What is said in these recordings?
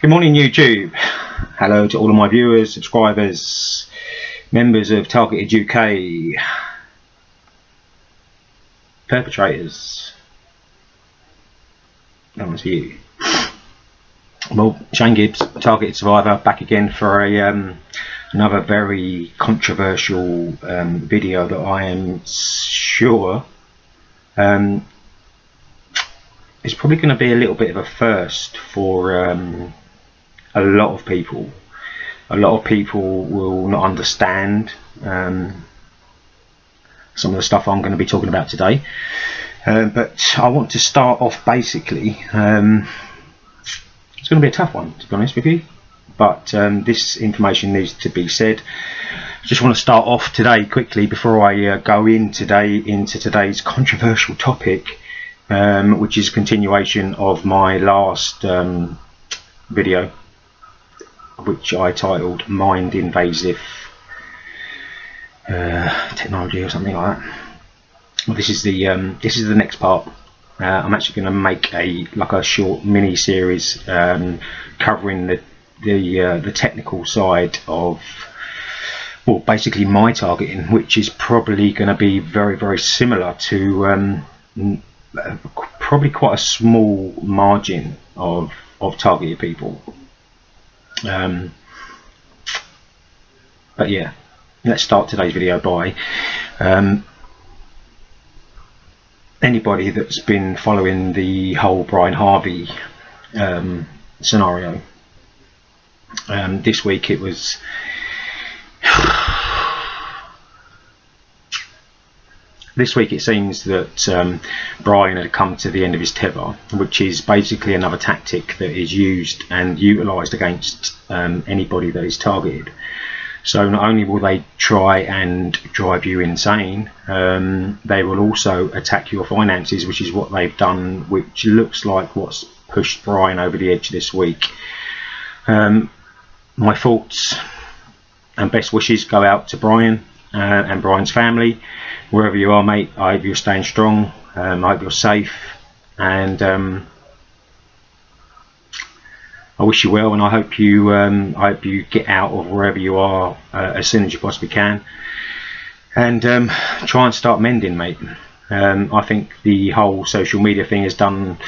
Good morning, YouTube. Hello to all of my viewers, subscribers, members of Targeted UK, perpetrators. That was you. Well, Shane Gibbs, Targeted Survivor, back again for a another very controversial video that I am sure is probably going to be a little bit of a first for a lot of people. A lot of people will not understand some of the stuff I'm going to be talking about today, but I want to start off basically. It's going to be a tough one, to be honest with you, but this information needs to be said. I just want to start off today quickly before I go into today's controversial topic, which is a continuation of my last video, which I titled Mind Invasive Technology or something like that. Well, this is the next part. I'm actually going to make a short mini series covering the technical side of, well, basically my targeting, which is probably going to be very, very similar to probably quite a small margin of targeted people. But yeah, let's start today's video by anybody that's been following the whole Brian Harvey scenario. This week it was this week it seems that Brian had come to the end of his tether, which is basically another tactic that is used and utilised against anybody that is targeted. So not only will they try and drive you insane, they will also attack your finances, which is what they've done, which looks like what's pushed Brian over the edge this week. My thoughts and best wishes go out to Brian and Brian's family. Wherever you are, mate, I hope you're staying strong. I hope you're safe, and I wish you well, and I hope you get out of wherever you are as soon as you possibly can, and try and start mending, mate. I think the whole social media thing has done.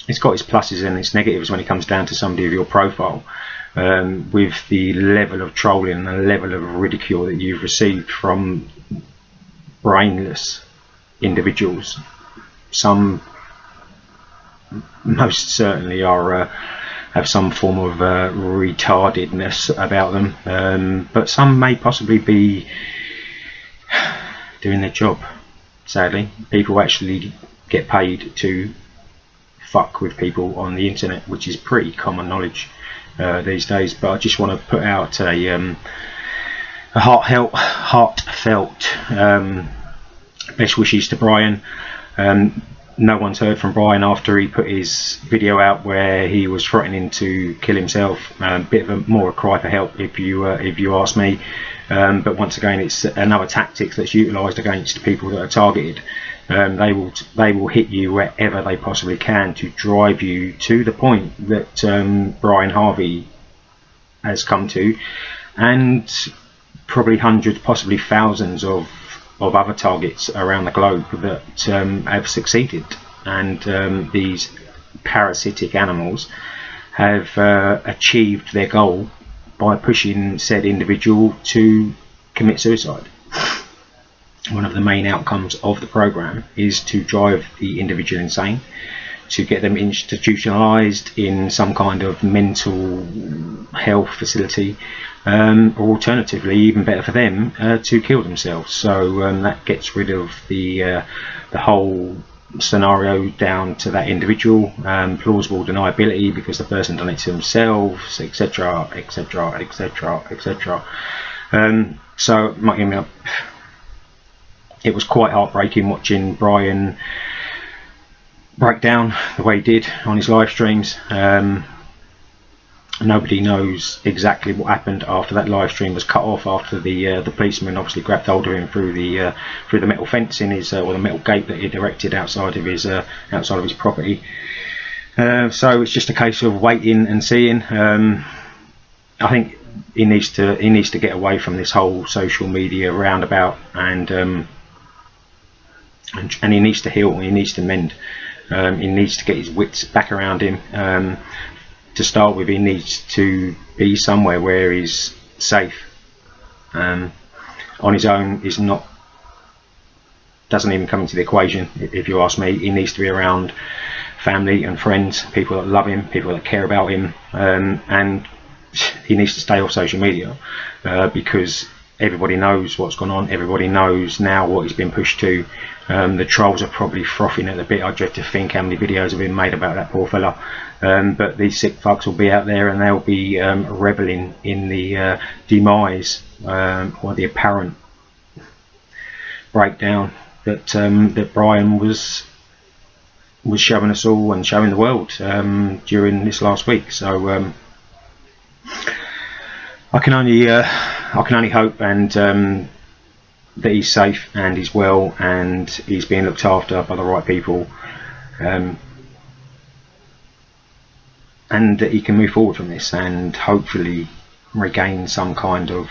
It's got its pluses and its negatives when it comes down to somebody of your profile. With the level of trolling and the level of ridicule that you've received from brainless individuals, some most certainly are have some form of retardedness about them, but some may possibly be doing their job. Sadly, people actually get paid to fuck with people on the internet, which is pretty common knowledge these days. But I just want to put out a heartfelt best wishes to Brian. No one's heard from Brian after he put his video out where he was threatening to kill himself. Bit of more a cry for help, if you ask me. But once again, it's another tactic that's utilised against people that are targeted. They will hit you wherever they possibly can to drive you to the point that Brian Harvey has come to, and probably hundreds, possibly thousands of other targets around the globe that have succeeded. And these parasitic animals have achieved their goal by pushing said individual to commit suicide. One of the main outcomes of the program is to drive the individual insane, to get them institutionalized in some kind of mental health facility, or alternatively, even better for them, to kill themselves. So that gets rid of the whole scenario down to that individual, plausible deniability because the person done it to themselves, etc, etc, etc, etc. So it was quite heartbreaking watching Brian break down the way he did on his live streams. Nobody knows exactly what happened after that live stream was cut off, after the policeman obviously grabbed hold of him through the metal fence in his or the metal gate that he erected outside of his property. So it's just a case of waiting and seeing. I think he needs to get away from this whole social media roundabout, and he needs to heal. He needs to mend. He needs to get his wits back around him. To start with, he needs to be somewhere where he's safe. On his own doesn't even come into the equation, if you ask me. He needs to be around family and friends, people that love him, people that care about him, and he needs to stay off social media, because everybody knows what's gone on. Everybody knows now what he's been pushed to. The trolls are probably frothing at the bit. I dread to think how many videos have been made about that poor fella. But these sick fucks will be out there, and they'll be reveling in the demise, or the apparent breakdown that Brian was showing us all and showing the world during this last week. So I can only hope and that he's safe and he's well and he's being looked after by the right people, and that he can move forward from this and hopefully regain some kind of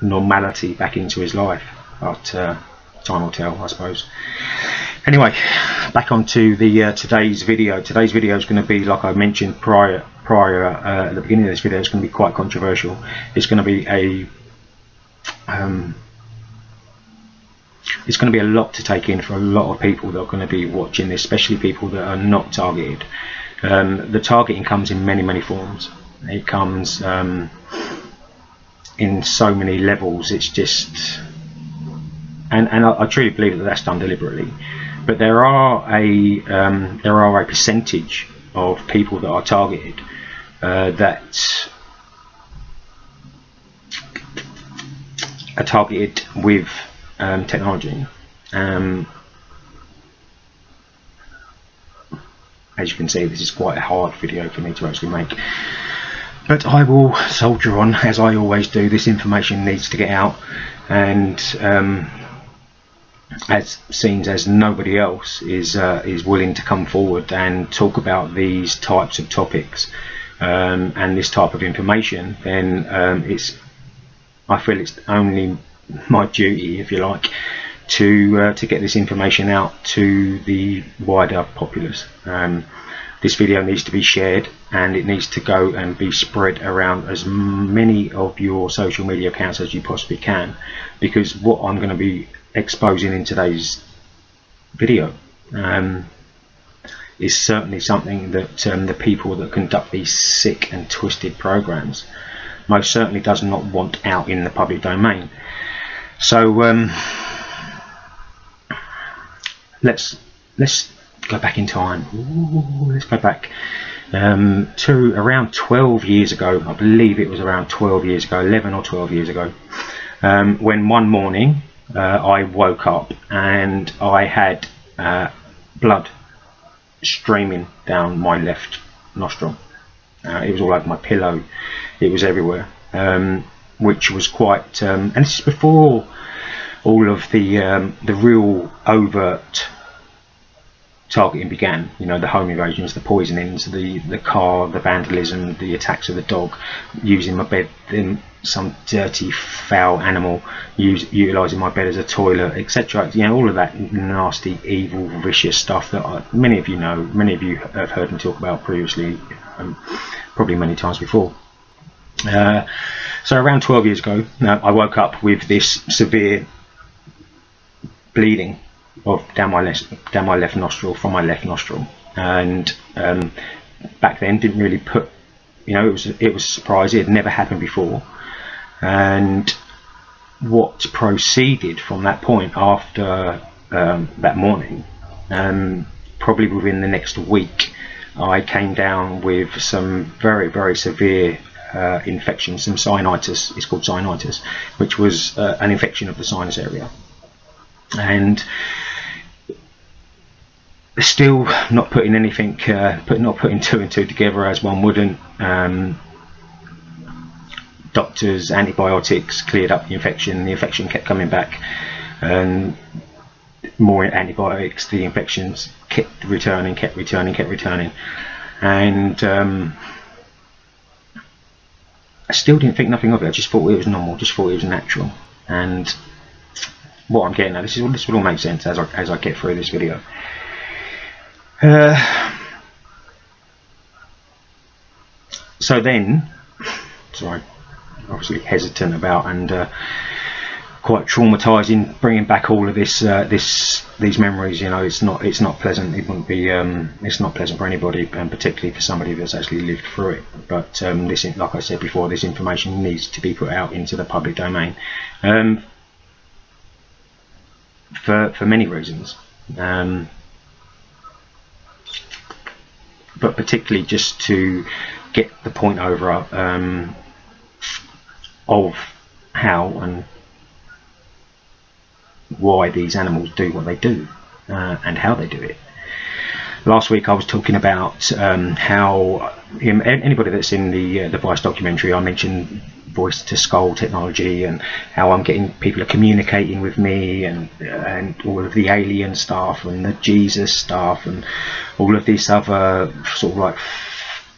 normality back into his life. But time will tell, I suppose. Anyway, back onto the today's video. Today's video is going to be, like I mentioned prior at the beginning of this video, it's going to be quite controversial. It's going to be it's going to be a lot to take in for a lot of people that are going to be watching this, especially people that are not targeted. The targeting comes in many forms. It comes in so many levels. It's just, and I truly believe that that's done deliberately. But there are a percentage of people that are targeted that are targeted with technology. As you can see, this is quite a hard video for me to actually make, but I will soldier on, as I always do. This information needs to get out, and as seems as nobody else is willing to come forward and talk about these types of topics and this type of information, then I feel it's only my duty, if you like, to get this information out to the wider populace. This video needs to be shared, and it needs to go and be spread around as many of your social media accounts as you possibly can, because what I'm going to be exposing in today's video is certainly something that the people that conduct these sick and twisted programs most certainly does not want out in the public domain. So let's go back in time. Ooh, let's go back to around 12 years ago. I believe it was around 12 years ago, 11 or 12 years ago, when one morning I woke up and I had blood streaming down my left nostril. It was all over my pillow. It was everywhere, which was quite. And this is before all of the real overt targeting began. You know, the home invasions, the poisonings, the car, the vandalism, the attacks of the dog, using my bed, then some dirty foul animal utilising my bed as a toilet, etc. You know, all of that nasty, evil, vicious stuff that many of you know, many of you have heard me talk about previously, probably many times before. So around 12 years ago, I woke up with this severe bleeding down my left nostril, from my left nostril, and back then didn't really put, you know, it was a surprise. It had never happened before. And what proceeded from that point after that morning, probably within the next week, I came down with some very severe infection, some sinusitis. It's called sinusitis, which was an infection of the sinus area. And still not putting anything, not putting two and two together as one wouldn't. Doctors, antibiotics cleared up the infection. The infection kept coming back, and more antibiotics. The infections kept returning, and I still didn't think nothing of it. I just thought it was normal, just thought it was natural. And what I'm getting at, this will all make sense as I get through this video. So then, sorry, obviously hesitant about and quite traumatizing bringing back all of this these memories. You know, it's not pleasant. It wouldn't be it's not pleasant for anybody, and particularly for somebody that's actually lived through it. But this, like I said before, this information needs to be put out into the public domain for many reasons, but particularly just to get the point over of how and why these animals do what they do, and how they do it. Last week I was talking about how anybody that's in the Vice documentary, I mentioned voice to skull technology and how I'm getting people are communicating with me, and all of the alien stuff and the Jesus stuff and all of this other sort of like,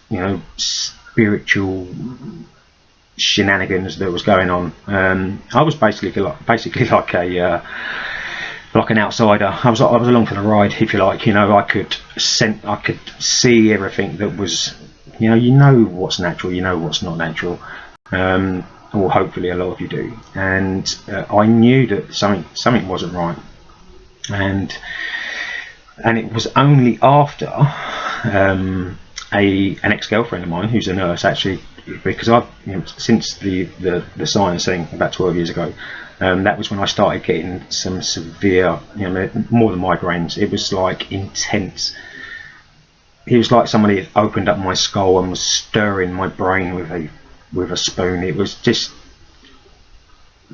you know, spiritual shenanigans that was going on. I was basically like an outsider. I was along for the ride, if you like. You know, I could see everything that was, you know what's natural, you know what's not natural, or hopefully a lot of you do. And I knew that something wasn't right, and it was only after an ex-girlfriend of mine who's a nurse, actually, because I've, you know, since the science thing about 12 years ago, that was when I started getting some severe, you know, more than migraines. It was like intense. It was like somebody had opened up my skull and was stirring my brain with a spoon. It was just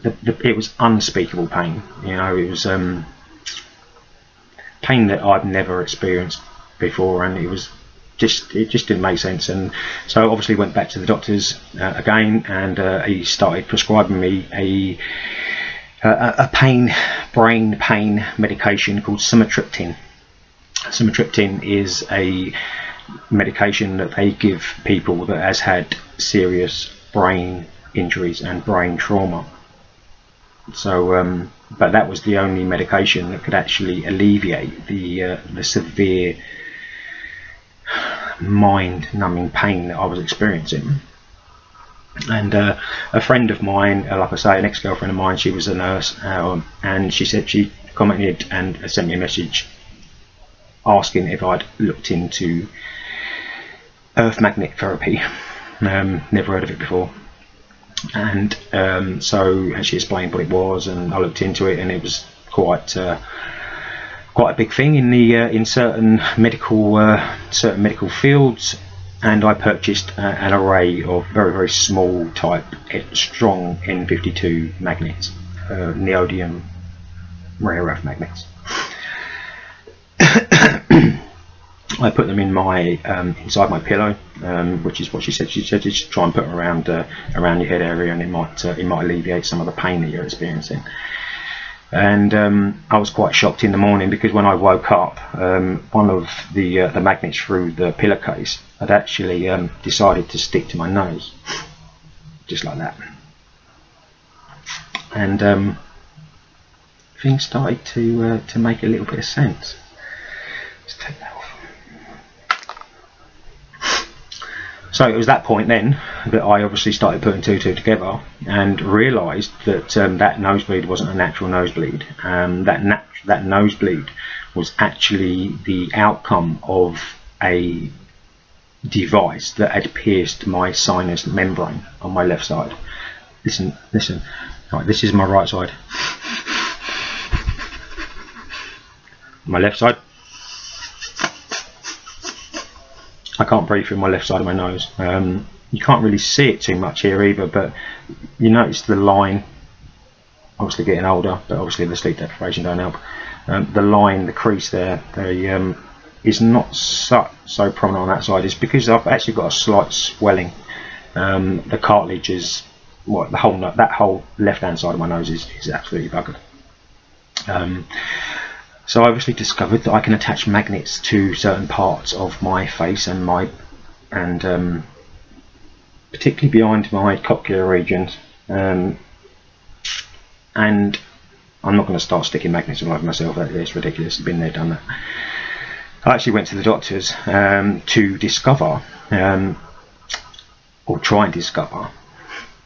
it was unspeakable pain. You know, it was pain that I've never experienced before, and it just didn't make sense. And so obviously went back to the doctors again, and he started prescribing me a brain pain medication called sumatriptan. Sumatriptan is a medication that they give people that has had serious brain injuries and brain trauma. So but that was the only medication that could actually alleviate the severe mind-numbing pain that I was experiencing. And a friend of mine, like I say, an ex-girlfriend of mine, she was a nurse, and she said she commented and sent me a message asking if I'd looked into earth magnet therapy. Never heard of it before. And so she explained what it was, and I looked into it, and it was quite a big thing in certain medical fields. And I purchased an array of very, very small type strong N52 magnets, neodymium rare earth magnets. I put them in my inside my pillow, which is what she said. She said just try and put them around your head area, and it might alleviate some of the pain that you're experiencing. And I was quite shocked in the morning, because when I woke up, one of the magnets through the pillowcase had actually decided to stick to my nose, just like that. And things started to make a little bit of sense. Let's take that off. So it was that point then that I obviously started putting two together, and realised that that nosebleed wasn't a natural nosebleed. That nosebleed was actually the outcome of a device that had pierced my sinus membrane on my left side. Listen. Right, this is my right side. My left side. I can't breathe through my left side of my nose. You can't really see it too much here either, but you notice the line. Obviously getting older, but obviously the sleep deprivation don't help. The line, the crease there, is not so prominent on that side. It's because I've actually got a slight swelling. The cartilage is, that whole left-hand side of my nose is absolutely buggered. So I obviously discovered that I can attach magnets to certain parts of my face and particularly behind my cochlear regions, and I'm not going to start sticking magnets all over myself. It's ridiculous. Been there, done that. I actually went to the doctors to discover, or try and discover,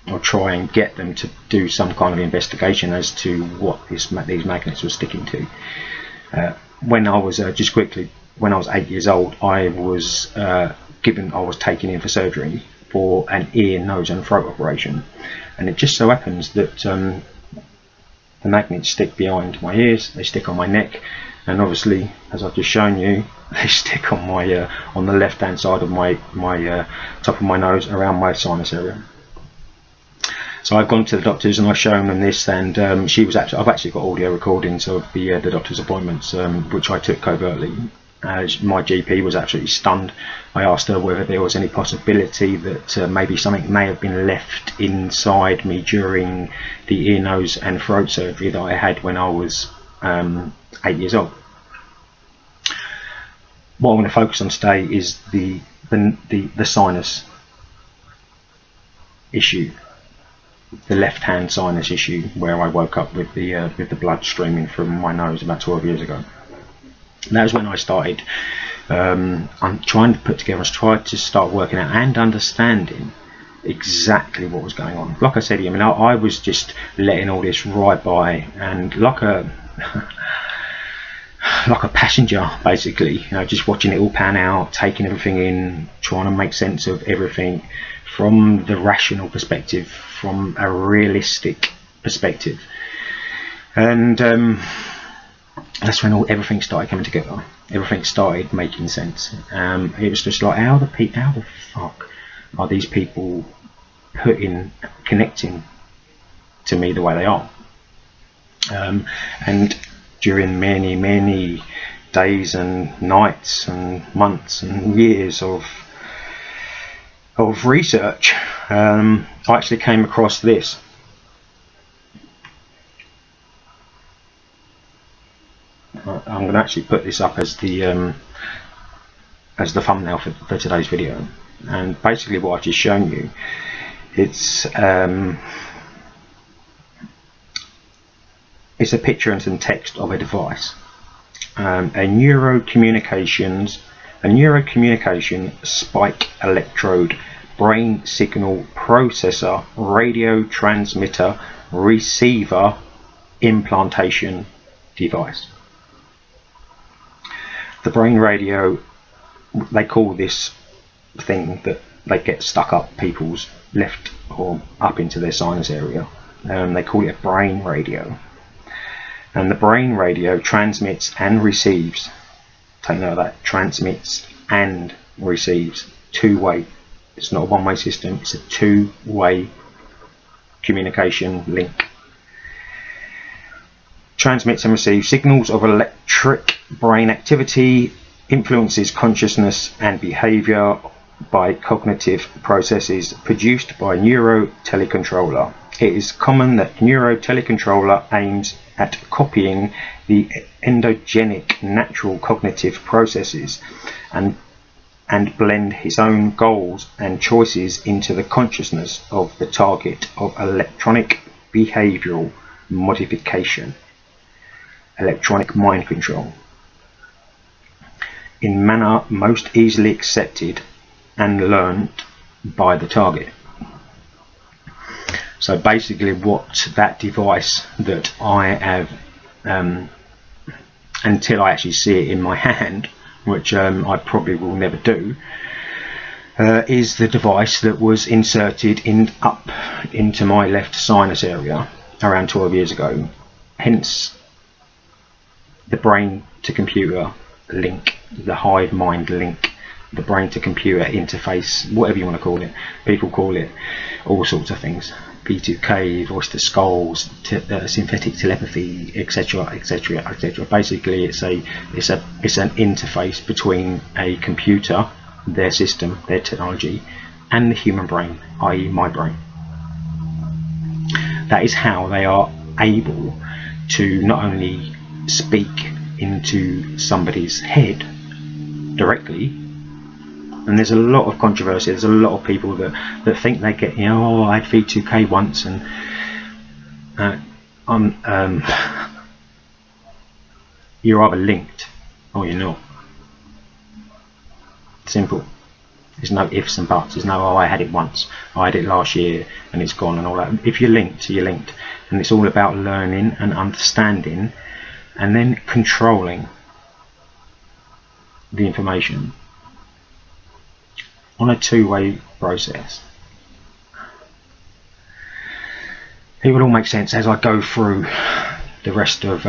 or try and get them to do some kind of investigation as to what these magnets were sticking to. When I was when I was 8 years old, I was taken in for surgery for an ear, nose and throat operation, and it just so happens that the magnets stick behind my ears, they stick on my neck, and obviously, as I've just shown you, they stick on my on the left hand side of my top of my nose, around my sinus area. So I've gone to the doctors and I've shown them this, and I've actually got audio recordings of the doctor's appointments, which I took covertly. My GP was absolutely stunned. I asked her whether there was any possibility that maybe something may have been left inside me during the ear, nose and throat surgery that I had when I was 8 years old. What I'm going to focus on today is the sinus issue, the left hand sinus issue, where I woke up with the blood streaming from my nose about 12 years ago. And that was when I started I'm trying to put together, tried to start working out and understanding exactly what was going on. Like I said, I was just letting all this ride by, and like a passenger, basically, just watching it all pan out, taking everything in, trying to make sense of everything from the rational perspective, from a realistic perspective. And that's when everything started coming together. Everything started making sense. It was just like, how the fuck are these people connecting to me the way they are? And during many days and nights and months and years of research, I actually came across this. I'm going to actually put this up as the thumbnail for today's video. And basically what I've just shown you, it's a picture and some text of a device, a neurocommunication spike electrode brain signal processor radio transmitter receiver implantation device. The brain radio, they call this thing that they get stuck up people's left or up into their sinus area, they call it a brain radio. And the brain radio transmits and receives, take note of that, transmits and receives, two-way. It's not a one-way system, it's a two-way communication link. Transmits and receives signals of electric brain activity, influences consciousness and behavior by cognitive processes produced by neurotelecontroller. It is common that neurotelecontroller aims at copying the endogenic natural cognitive processes and blend his own goals and choices into the consciousness of the target of electronic behavioral modification, electronic mind control, in manner most easily accepted and learned by the target. So basically what that device that I have, until I actually see it in my hand, which I probably will never do, is the device that was inserted up into my left sinus area around 12 years ago. Hence the brain to computer link, the hive mind link, the brain to computer interface, whatever you want to call it. People call it all sorts of things: V2K, voice to skulls, synthetic telepathy, etc., etc., etc. Basically, it's an interface between a computer, their system, their technology, and the human brain, i.e. my brain. That is how they are able to not only speak into somebody's head directly. And there's a lot of controversy. There's a lot of people that think they get, you know, oh, I had V2K once, and you're either linked or you're not. Simple. There's no ifs and buts. There's no, oh, I had it once, I had it last year and it's gone and all that. If you're linked, you're linked. And it's all about learning and understanding and then controlling the information on a two-way process. It will all make sense as I go through the rest of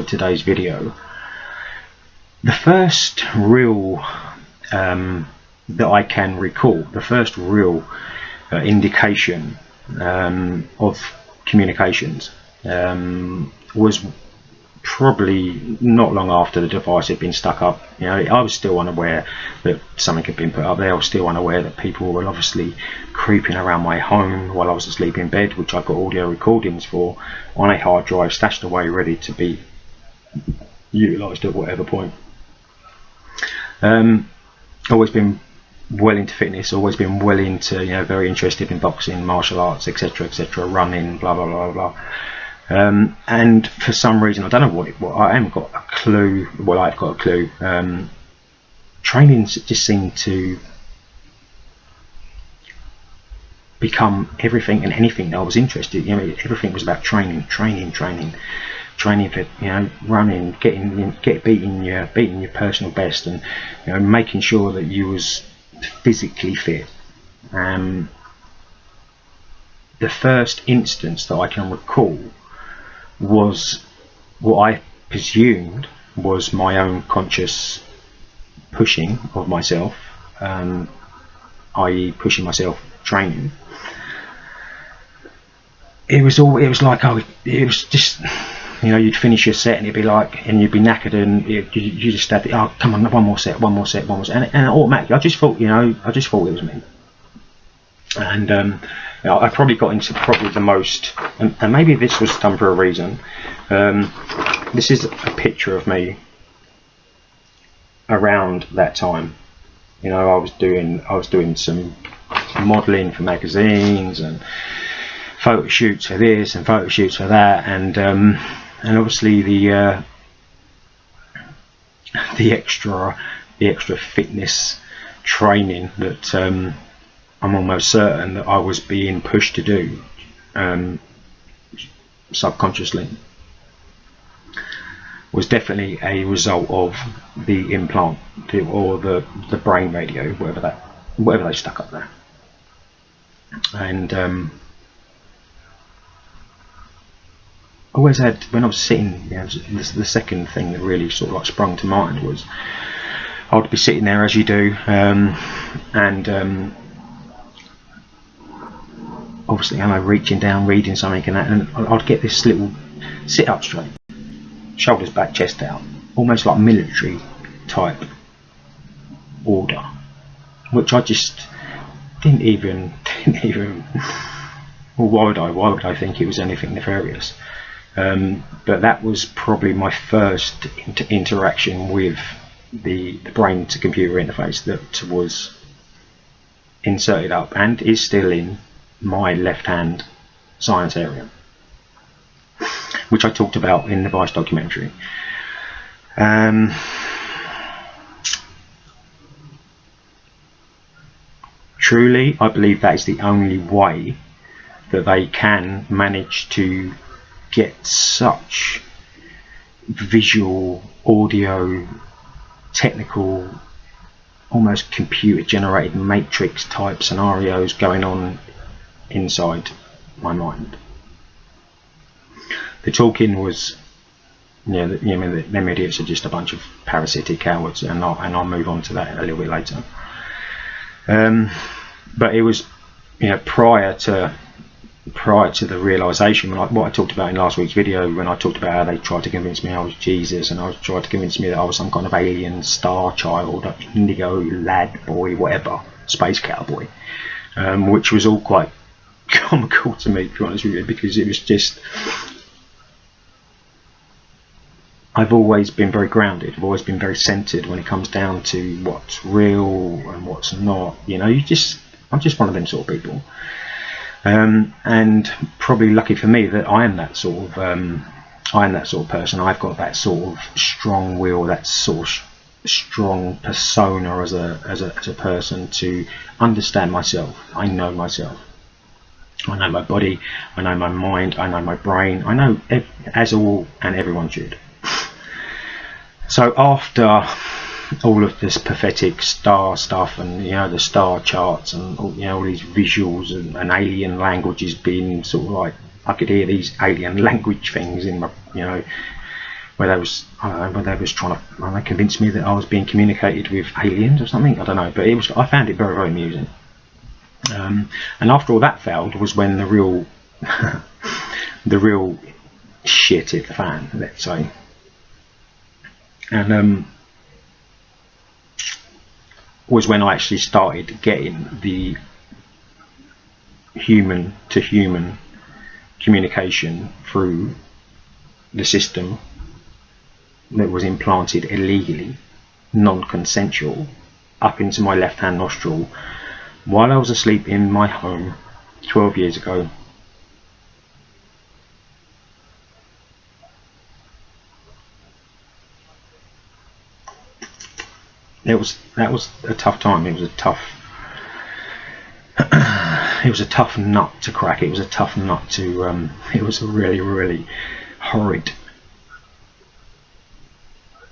today's video. The first real that I can recall, the first real indication of communications was probably not long after the device had been stuck up. You know, I was still unaware that something had been put up there. I was still unaware that people were obviously creeping around my home while I was asleep in bed, which I've got audio recordings for on a hard drive stashed away, ready to be utilised at whatever point. Always been well into fitness, always been well into, you know, very interested in boxing, martial arts, etc., etc., running, blah blah blah blah. And for some reason, I don't know what I haven't got a clue. Well, I've got a clue. Training just seemed to become everything and anything that I was interested. You know, everything was about training for, you know, running, beating your personal best, and, you know, making sure that you was physically fit. The first instance that I can recall was what I presumed was my own conscious pushing of myself, i.e. pushing myself, training. It was just, you know, you'd finish your set and it'd be like, and you'd be knackered, and you just had, oh, come on, one more set, and automatically I just thought it was me. And I probably got into probably the most, and maybe this was done for a reason. This is a picture of me around that time. You know, I was doing some modelling for magazines and photo shoots for this and photo shoots for that, and obviously the extra fitness training that I'm almost certain that I was being pushed to do subconsciously was definitely a result of the implant or the brain radio, whatever they stuck up there. And always had, when I was sitting, you know, the second thing that really sort of like sprung to mind was I would be sitting there as you do, and obviously I'm reaching down, reading something and that, and I'd get this little sit up straight, shoulders back, chest out, almost like military type order, which I just didn't even well, why would I think it was anything nefarious? But that was probably my first interaction with the brain to computer interface that was inserted up and is still in my left hand science area, which I talked about in the Vice documentary. Truly, I believe that is the only way that they can manage to get such visual, audio, technical, almost computer generated matrix type scenarios going on inside my mind. The talking was, them idiots are just a bunch of parasitic cowards, and I'll move on to that a little bit later. But it was, prior to the realization, what I talked about in last week's video, when I talked about how they tried to convince me I was Jesus, and I was tried to convince me that I was some kind of alien star child, indigo lad boy, whatever, space cowboy, which was all quite comical to me, to be honest with you, because it was just, I've always been very grounded. I've always been very centered when it comes down to what's real and what's not. You know, I'm just one of them sort of people. And probably lucky for me that I am that sort of person. I've got that sort of strong will, that sort of strong persona as a person, to understand myself. I know myself. I know my body. I know my mind. I know my brain. I know as all and everyone should. So after all of this pathetic star stuff, and you know, the star charts, and you know, all these visuals and alien languages being sort of like, I could hear these alien language things in my, you know, where they was, I don't know, where they was trying to convince me that I was being communicated with aliens or something. I don't know, but I found it very, very amusing. And after all that failed was when the real the real shit hit the fan, let's say. And was when I actually started getting the human to human communication through the system that was implanted illegally, non-consensual, up into my left hand nostril while I was asleep in my home 12 years ago. That was a tough time. It was a tough nut to crack. It was a tough nut to it was a really, really horrid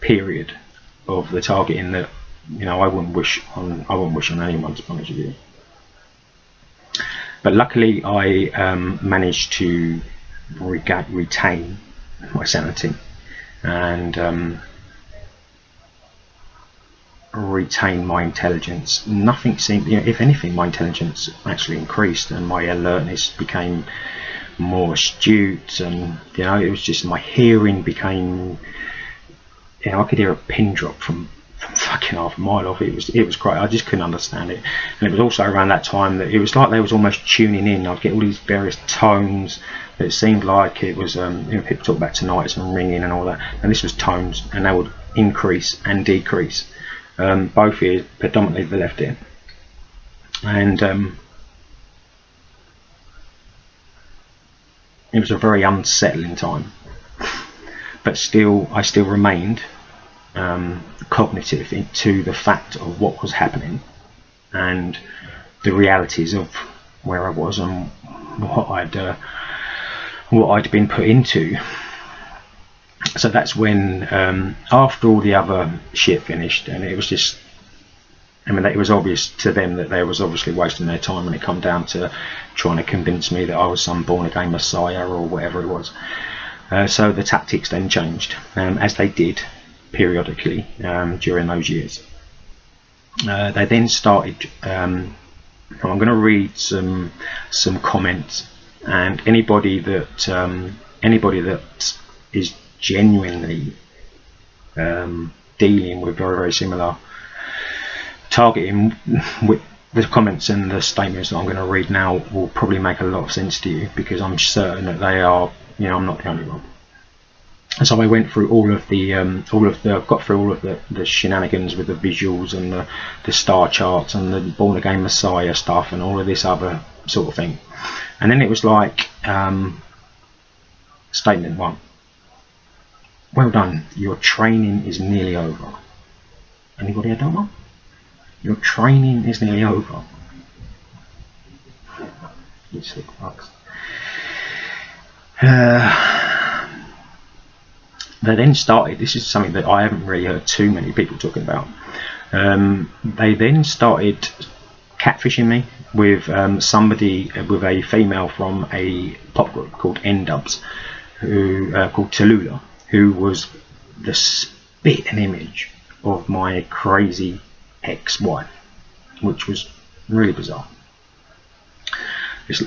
period of the targeting that, you know, I wouldn't wish on anyone, to be honest with you. But luckily I managed to retain my sanity and retain my intelligence. Nothing seemed, you know, if anything, my intelligence actually increased and my alertness became more astute, and you know, it was just, my hearing became, you know, I could hear a pin drop from fucking half a mile off. It was great. I just couldn't understand it. And it was also around that time that it was like they was almost tuning in. I'd get all these various tones that it seemed like it was, you know, people talk about tinnitus and ringing and all that, and this was tones, and they would increase and decrease. Both ears, predominantly the left ear, and it was a very unsettling time. But still, I still remained cognitive to the fact of what was happening and the realities of where I was and what I'd been put into. So that's when, after all the other shit finished, and it was just, I mean, it was obvious to them that they was obviously wasting their time when it come down to trying to convince me that I was some born-again messiah or whatever it was. So the tactics then changed, as they did periodically during those years. They then started, I'm going to read some comments, and anybody that is genuinely dealing with very, very similar targeting, with the comments and the statements that I'm going to read now will probably make a lot of sense to you, because I'm certain that they are, you know, I'm not the only one. And so I went through got through all of the shenanigans with the visuals and the star charts and the born again messiah stuff and all of this other sort of thing. And then it was like, statement 1. Well done, your training is nearly over. Anybody had that one? Your training is nearly over. You sick fucks. They then started, this is something that I haven't really heard too many people talking about. They then started catfishing me with with a female from a pop group called N-Dubs, called Tallulah, who was the spitting image of my crazy ex-wife, which was really bizarre. It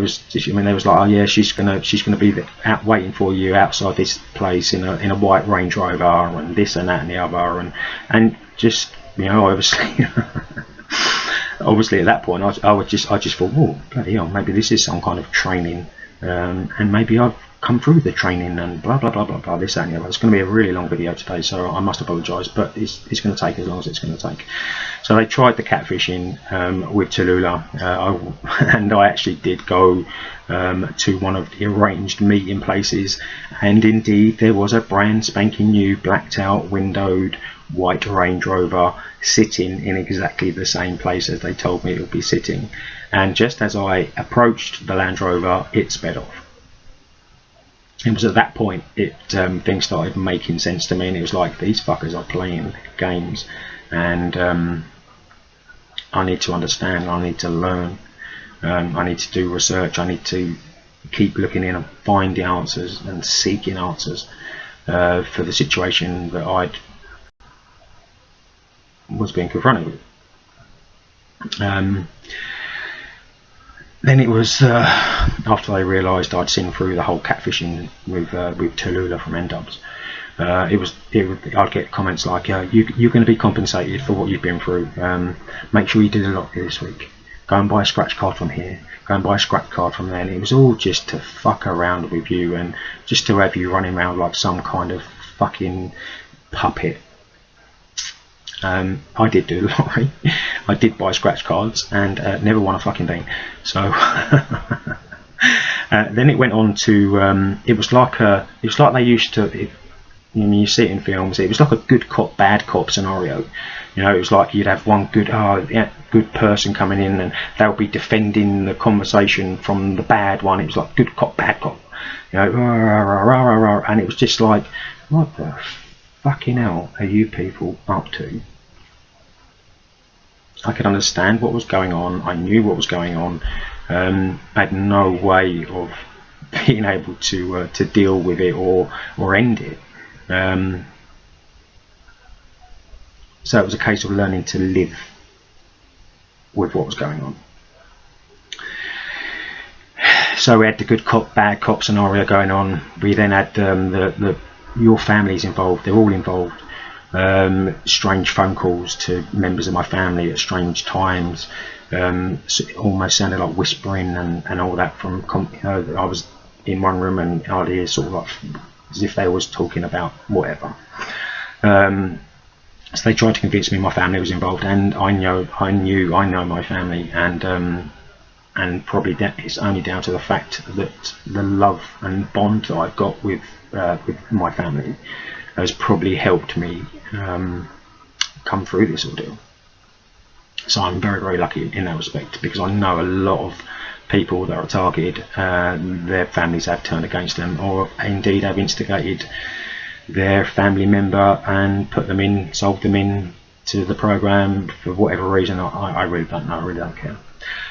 was just, I mean, they was like, oh yeah, she's gonna be out waiting for you outside this place in a white Range Rover, and this and that and the other, and just, you know, obviously obviously at that point I just thought, oh bloody hell, maybe this is some kind of training, and maybe I've come through the training and blah blah blah blah blah, this and the other. It's going to be a really long video today, so I must apologise, but it's going to take as long as it's going to take. So they tried the catfishing with Tallulah, and I actually did go to one of the arranged meeting places, and indeed there was a brand spanking new blacked out windowed white Range Rover sitting in exactly the same place as they told me it would be sitting, and just as I approached the Land Rover, it sped off. It was at that point things started making sense to me, and it was like, these fuckers are playing games, and I need to understand, I need to learn, I need to do research, I need to keep looking in and find the answers and seeking answers for the situation that I was being confronted with. Then it was after they realised I'd seen through the whole catfishing with Tallulah from N-Dubs. I'd get comments like, you're going to be compensated for what you've been through. Make sure you do the lottery this week. Go and buy a scratch card from here. Go and buy a scratch card from there. And it was all just to fuck around with you and just to have you running around like some kind of fucking puppet. I did do the lottery. I did buy scratch cards and never won a fucking thing. So then it went on to it was like they used to. You see it in films. It was like a good cop, bad cop scenario. You know, it was like you'd have one good person coming in, and they'll be defending the conversation from the bad one. It was like good cop, bad cop. You know, and it was just like, what the fucking hell are you people up to? I could understand what was going on. I knew what was going on. I had no way of being able to deal with it or end it. So it was a case of learning to live with what was going on. So we had the good cop, bad cop scenario going on. We then had your family's involved. They're all involved. Strange phone calls to members of my family at strange times. It almost sounded like whispering and all that from. I was in one room and I'd hear sort of like as if they was talking about whatever. So they tried to convince me my family was involved, and I know my family, and probably that it's only down to the fact that the love and bond that I've got with my family has probably helped me come through this ordeal. So I'm very, very lucky in that respect, because I know a lot of people that are targeted, their families have turned against them, or indeed have instigated their family member and sold them in to the program for whatever reason. I really don't know, I really don't care.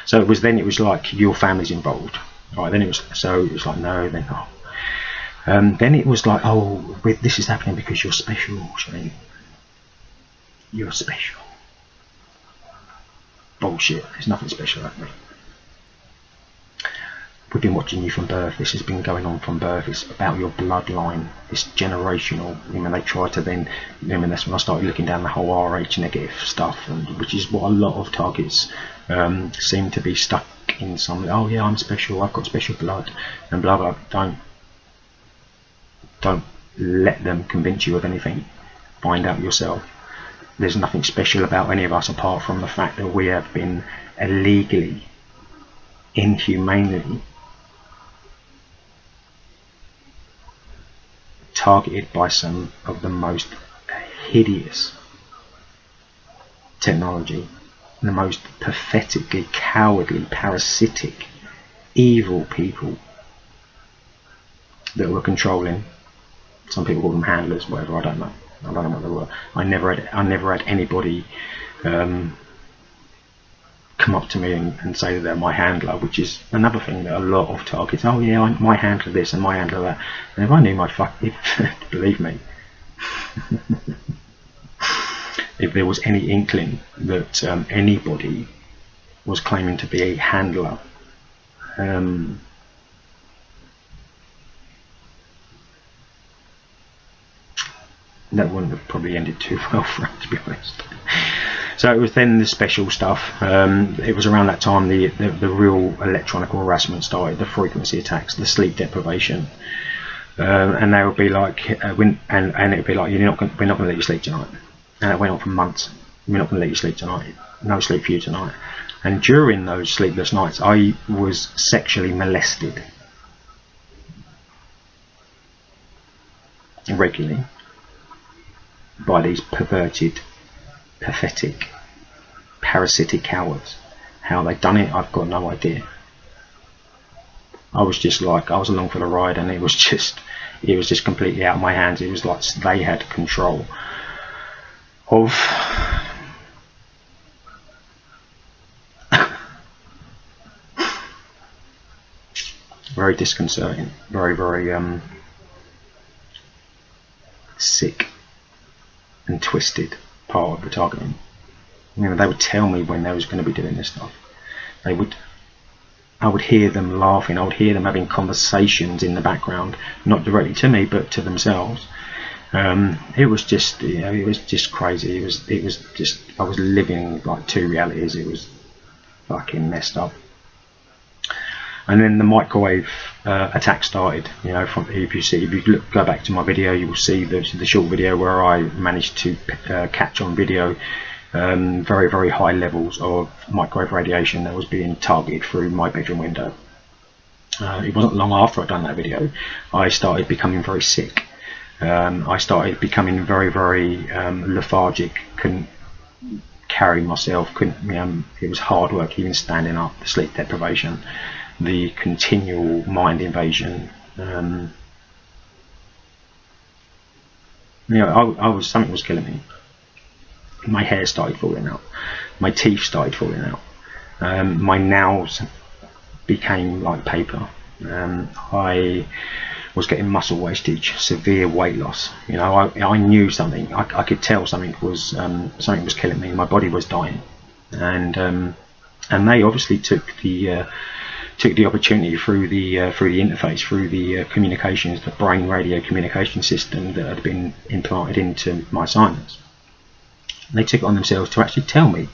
So it was like your family's involved, right? Then it was like no, then not. Then it was like, oh, this is happening because you're special, Shane. You're special. Bullshit. There's nothing special about me. We've been watching you from birth. This has been going on from birth. It's about your bloodline. It's generational. They try to then. That's when I started looking down the whole RH negative stuff, which is what a lot of targets seem to be stuck in. Some. Oh yeah, I'm special. I've got special blood, and blah blah. Don't let them convince you of anything. Find out yourself. There's nothing special about any of us apart from the fact that we have been illegally, inhumanely targeted by some of the most hideous technology, the most pathetically cowardly, parasitic, evil people that were controlling. Some people call them handlers, whatever. I don't know what they were. I never had anybody come up to me and say that they're my handler, which is another thing that a lot of targets. Oh yeah, I'm my handler this and my handler that. And if I knew believe me, if there was any inkling that anybody was claiming to be a handler, that wouldn't have probably ended too well for us, to be honest. So it was then the special stuff. It was around that time the real electronic harassment started, the frequency attacks, the sleep deprivation, and they would be like, and it would be like, we're not going to let you sleep tonight, and it went on for months. We're not going to let you sleep tonight. No sleep for you tonight. And during those sleepless nights, I was sexually molested regularly by these perverted, pathetic, parasitic cowards. How they done it, I've got no idea. I was just like, I was along for the ride, and it was just completely out of my hands. It was like they had control of very disconcerting, very sick and twisted part of the targeting. You know, they would tell me when they was going to be doing this stuff. I would hear them laughing. I would hear them having conversations in the background, not directly to me, but to themselves. It was just, you know, it was just crazy. It was just, I was living like two realities. It was fucking messed up. And then the microwave attack started. You know, if you go back to my video, you will see the short video where I managed to catch on video very, very high levels of microwave radiation that was being targeted through my bedroom window. It wasn't long after I'd done that video, I started becoming very sick. I started becoming very, very lethargic. Couldn't carry myself. It was hard work even standing up. The sleep deprivation, the continual mind invasion. You know, something was killing me. My hair started falling out. My teeth started falling out. My nails became like paper. I was getting muscle wastage, severe weight loss. You know, I knew something. I could tell something was killing me. My body was dying, and they obviously took the opportunity through the interface, through the communications, the brain radio communication system that had been implanted into my sinus. They took it on themselves to actually tell me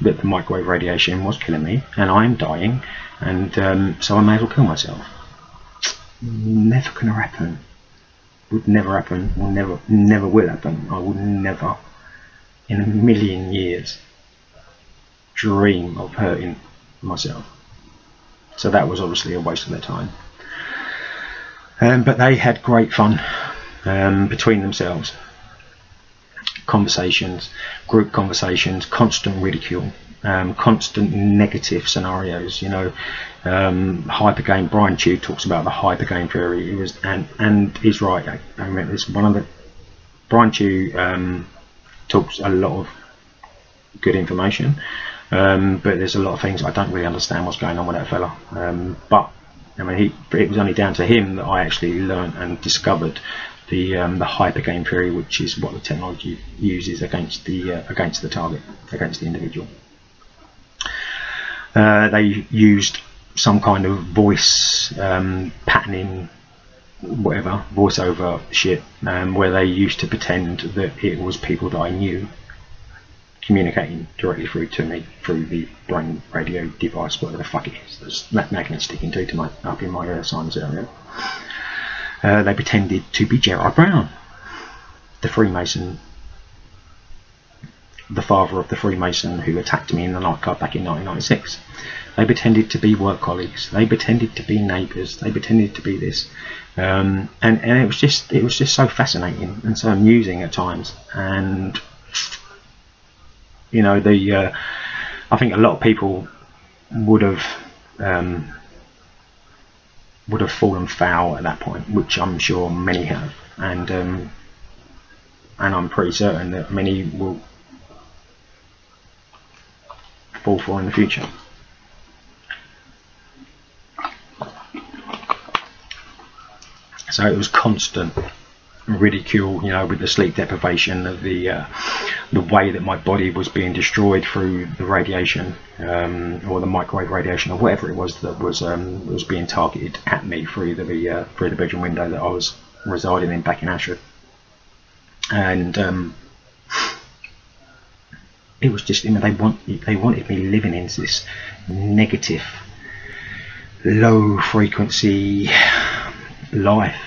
that the microwave radiation was killing me and I am dying, and so I may as well kill myself. Never gonna happen. Would never happen. Will never will happen. I would never in a million years dream of hurting myself. So that was obviously a waste of their time. But they had great fun between themselves. Conversations, group conversations, constant ridicule, constant negative scenarios. You know, hypergame. Brian Chew talks about the hypergame theory. It was, and he's right. I mean, it's one of the Brian Chew talks a lot of good information, but there's a lot of things I don't really understand what's going on with that fella. But I mean, it was only down to him that I actually learned and discovered the hypergame theory, which is what the technology uses against the target, against the individual. They used some kind of voice patterning, whatever, voiceover shit, where they used to pretend that it was people that I knew communicating directly through to me through the brain radio device, whatever the fuck it is. There's that magnet sticking up in my sinus area. They pretended to be Gerard Brown, the Freemason, the father of the Freemason who attacked me in the nightclub back in 1996. They pretended to be work colleagues. They pretended to be neighbours. They pretended to be this, and it was just so fascinating and so amusing at times. And you know, I think a lot of people would have fallen foul at that point, which I'm sure many have, and I'm pretty certain that many will fall for in the future. So it was constant ridicule, you know, with the sleep deprivation, of the way that my body was being destroyed through the radiation, or the microwave radiation, or whatever it was that was being targeted at me through the bedroom window that I was residing in back in Ashford. And it was just, you know, they wanted me living in this negative, low frequency life,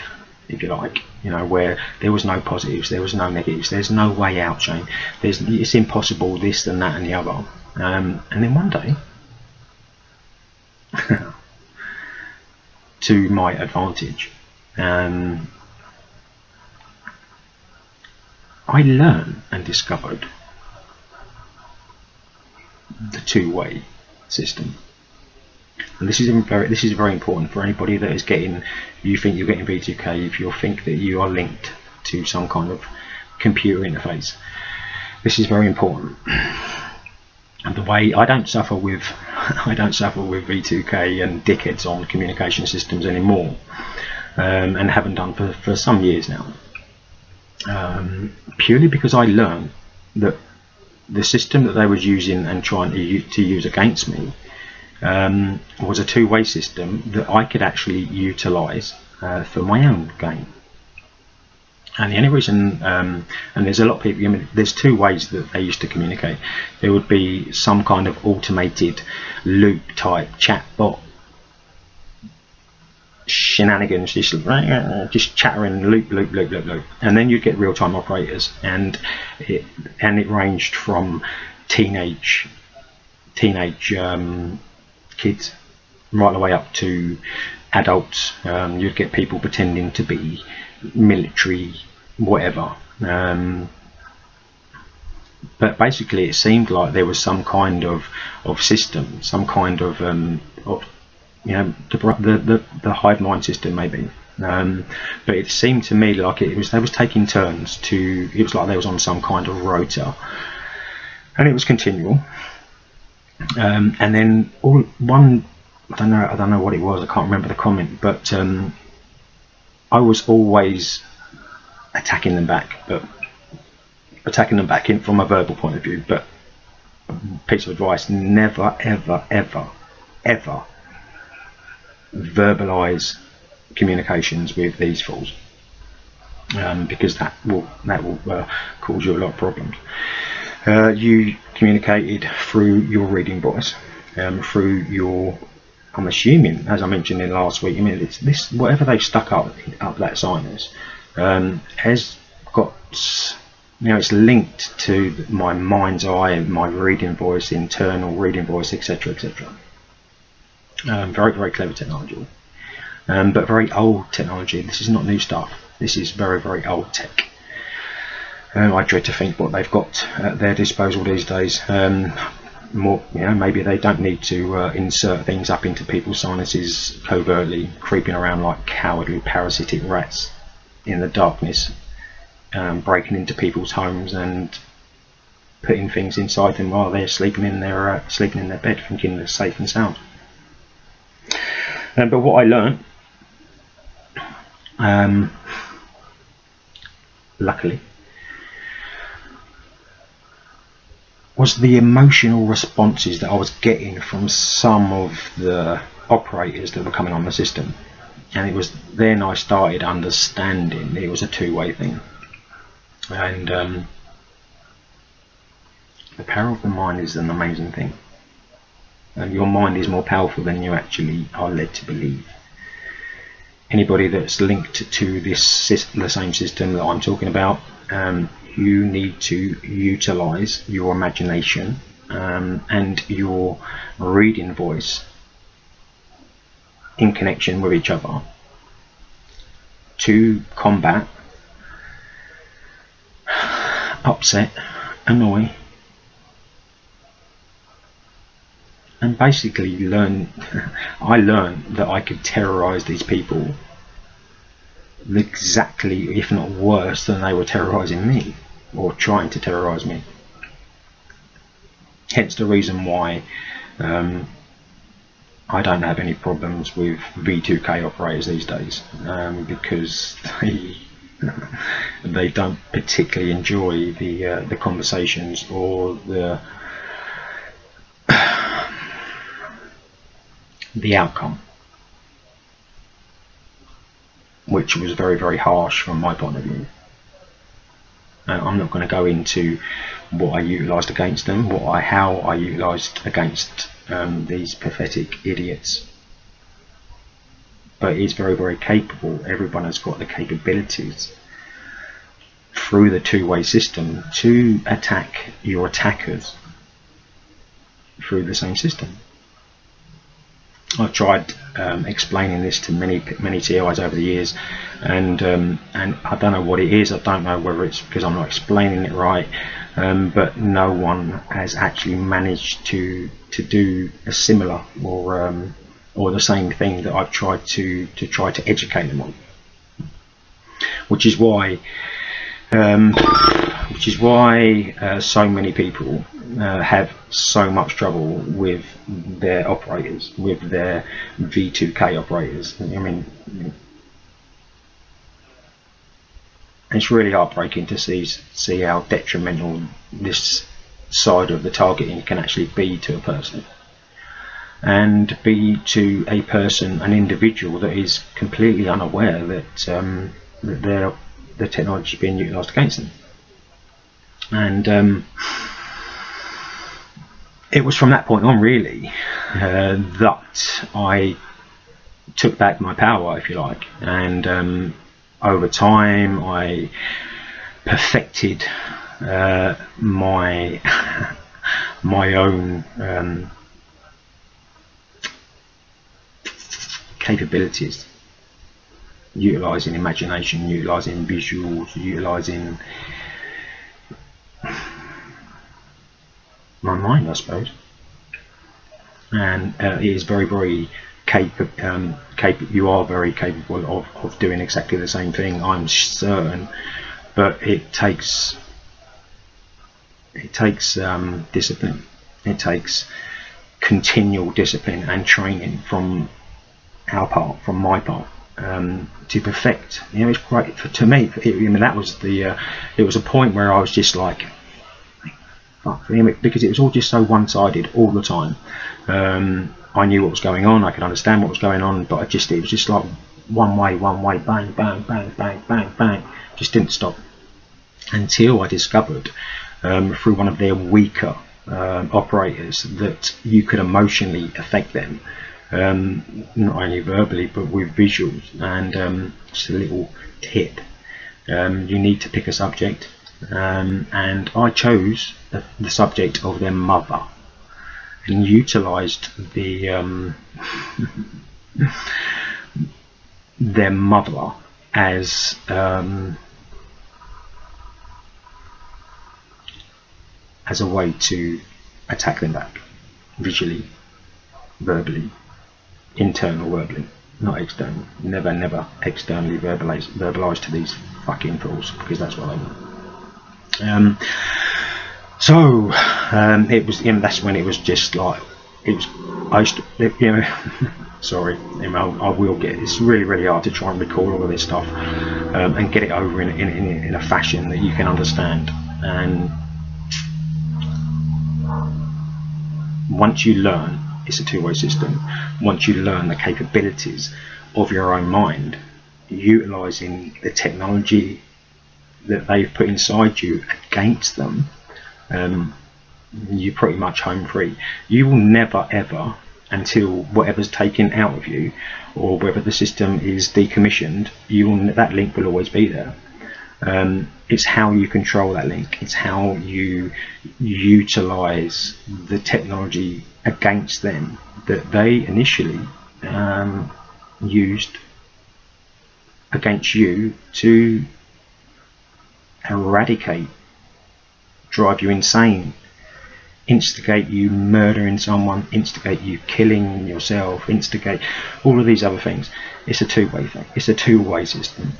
if you like, you know, where there was no positives, there was no negatives, there's no way out, Shane. It's impossible, this and that and the other. And then one day, to my advantage, I learned and discovered the two-way system. And this is very important for anybody that is getting, you think you're getting V2K, if you think that you are linked to some kind of computer interface. This is very important. And the way I don't suffer with V2K and dickheads on communication systems anymore, and haven't done for some years now, purely because I learned that the system that they was using and trying to use against me was a two-way system that I could actually utilize for my own gain. And the only reason, and there's a lot of people, I mean, there's two ways that they used to communicate. There would be some kind of automated loop type chat bot shenanigans, just chattering loop, and then you'd get real-time operators, and it ranged from teenage kids right the way up to adults. You'd get people pretending to be military, whatever, but basically it seemed like there was some kind of system, some kind of you know, the hive mind system maybe, but it seemed to me like they was taking turns to, it was like they was on some kind of rota, and it was continual, and then I don't know what it was, I can't remember the comment, but I was always attacking them back, in from a verbal point of view. But piece of advice: never, ever verbalize communications with these fools, because that will cause you a lot of problems. You communicated through your reading voice, through your, I'm assuming, as I mentioned in last week, I mean, it's this, whatever they've stuck up that sinus, has got, you know, it's linked to my mind's eye, my reading voice, internal reading voice, etc., etc. Very clever technology, but very old technology. This is not new stuff. This is very old tech. I dread to think what they've got at their disposal these days. More, you know, maybe they don't need to insert things up into people's sinuses covertly, creeping around like cowardly parasitic rats in the darkness, breaking into people's homes and putting things inside them while they're sleeping in their bed, thinking they're safe and sound. But what I learned, luckily, was the emotional responses that I was getting from some of the operators that were coming on the system, and it was then I started understanding it was a two-way thing. And the power of the mind is an amazing thing, and your mind is more powerful than you actually are led to believe. Anybody that's linked to the same system that I'm talking about, you need to utilize your imagination and your reading voice in connection with each other to combat, upset, annoy, and basically learn. I learned that I could terrorize these people exactly, if not worse, than they were terrorizing me or trying to terrorize me. Hence the reason why I don't have any problems with V2K operators these days, because they don't particularly enjoy the conversations or the outcome, which was very harsh from my point of view. I'm not going to go into what I utilised against them, how I utilised against these pathetic idiots. But he's very, very capable. Everyone has got the capabilities through the two-way system to attack your attackers through the same system. I've tried explaining this to many TOIs over the years, and I don't know what it is. I don't know whether it's because I'm not explaining it right, but no one has actually managed to do a similar or the same thing that I've tried to educate them on, which is why so many people have so much trouble with their operators, with their V2K operators. I mean, it's really heartbreaking to see how detrimental this side of the targeting can actually be to a person, and be to a person, an individual that is completely unaware that the technology being utilised against them. And it was from that point on, really, that I took back my power, if you like, and over time I perfected my own capabilities, utilising imagination, utilising visuals, utilising my mind, I suppose. And it is very, very you are very capable of doing exactly the same thing, I'm certain, but it takes discipline. It takes continual discipline and training from our part, from my part, to perfect. You know, it's quite, to me, that was the it was a point where I was just like, fuck, because it was all just so one-sided all the time. I knew what was going on, I could understand what was going on, but it was just like one way, bang, bang, bang, bang, bang, bang, just didn't stop, until I discovered through one of their weaker operators that you could emotionally affect them, not only verbally but with visuals. And just a little tip, you need to pick a subject, and I chose the subject of their mother, and utilised their mother as a way to attack them back, visually, verbally, internal verbally, not external. Never externally verbalize to these fucking fools, because that's what they want. So it was, that's when it was just like, sorry, I will get, it's really hard to try and record all of this stuff and get it over in a fashion that you can understand. And once you learn, it's a two-way system, once you learn the capabilities of your own mind, utilising the technology that they've put inside you against them, you're pretty much home free. You will never ever, until whatever's taken out of you, or whether the system is decommissioned, that link will always be there. It's how you control that link, it's how you utilise the technology against them that they initially used against you to eradicate, drive you insane, instigate you murdering someone, instigate you killing yourself, instigate all of these other things. It's a two-way thing, it's a two-way system.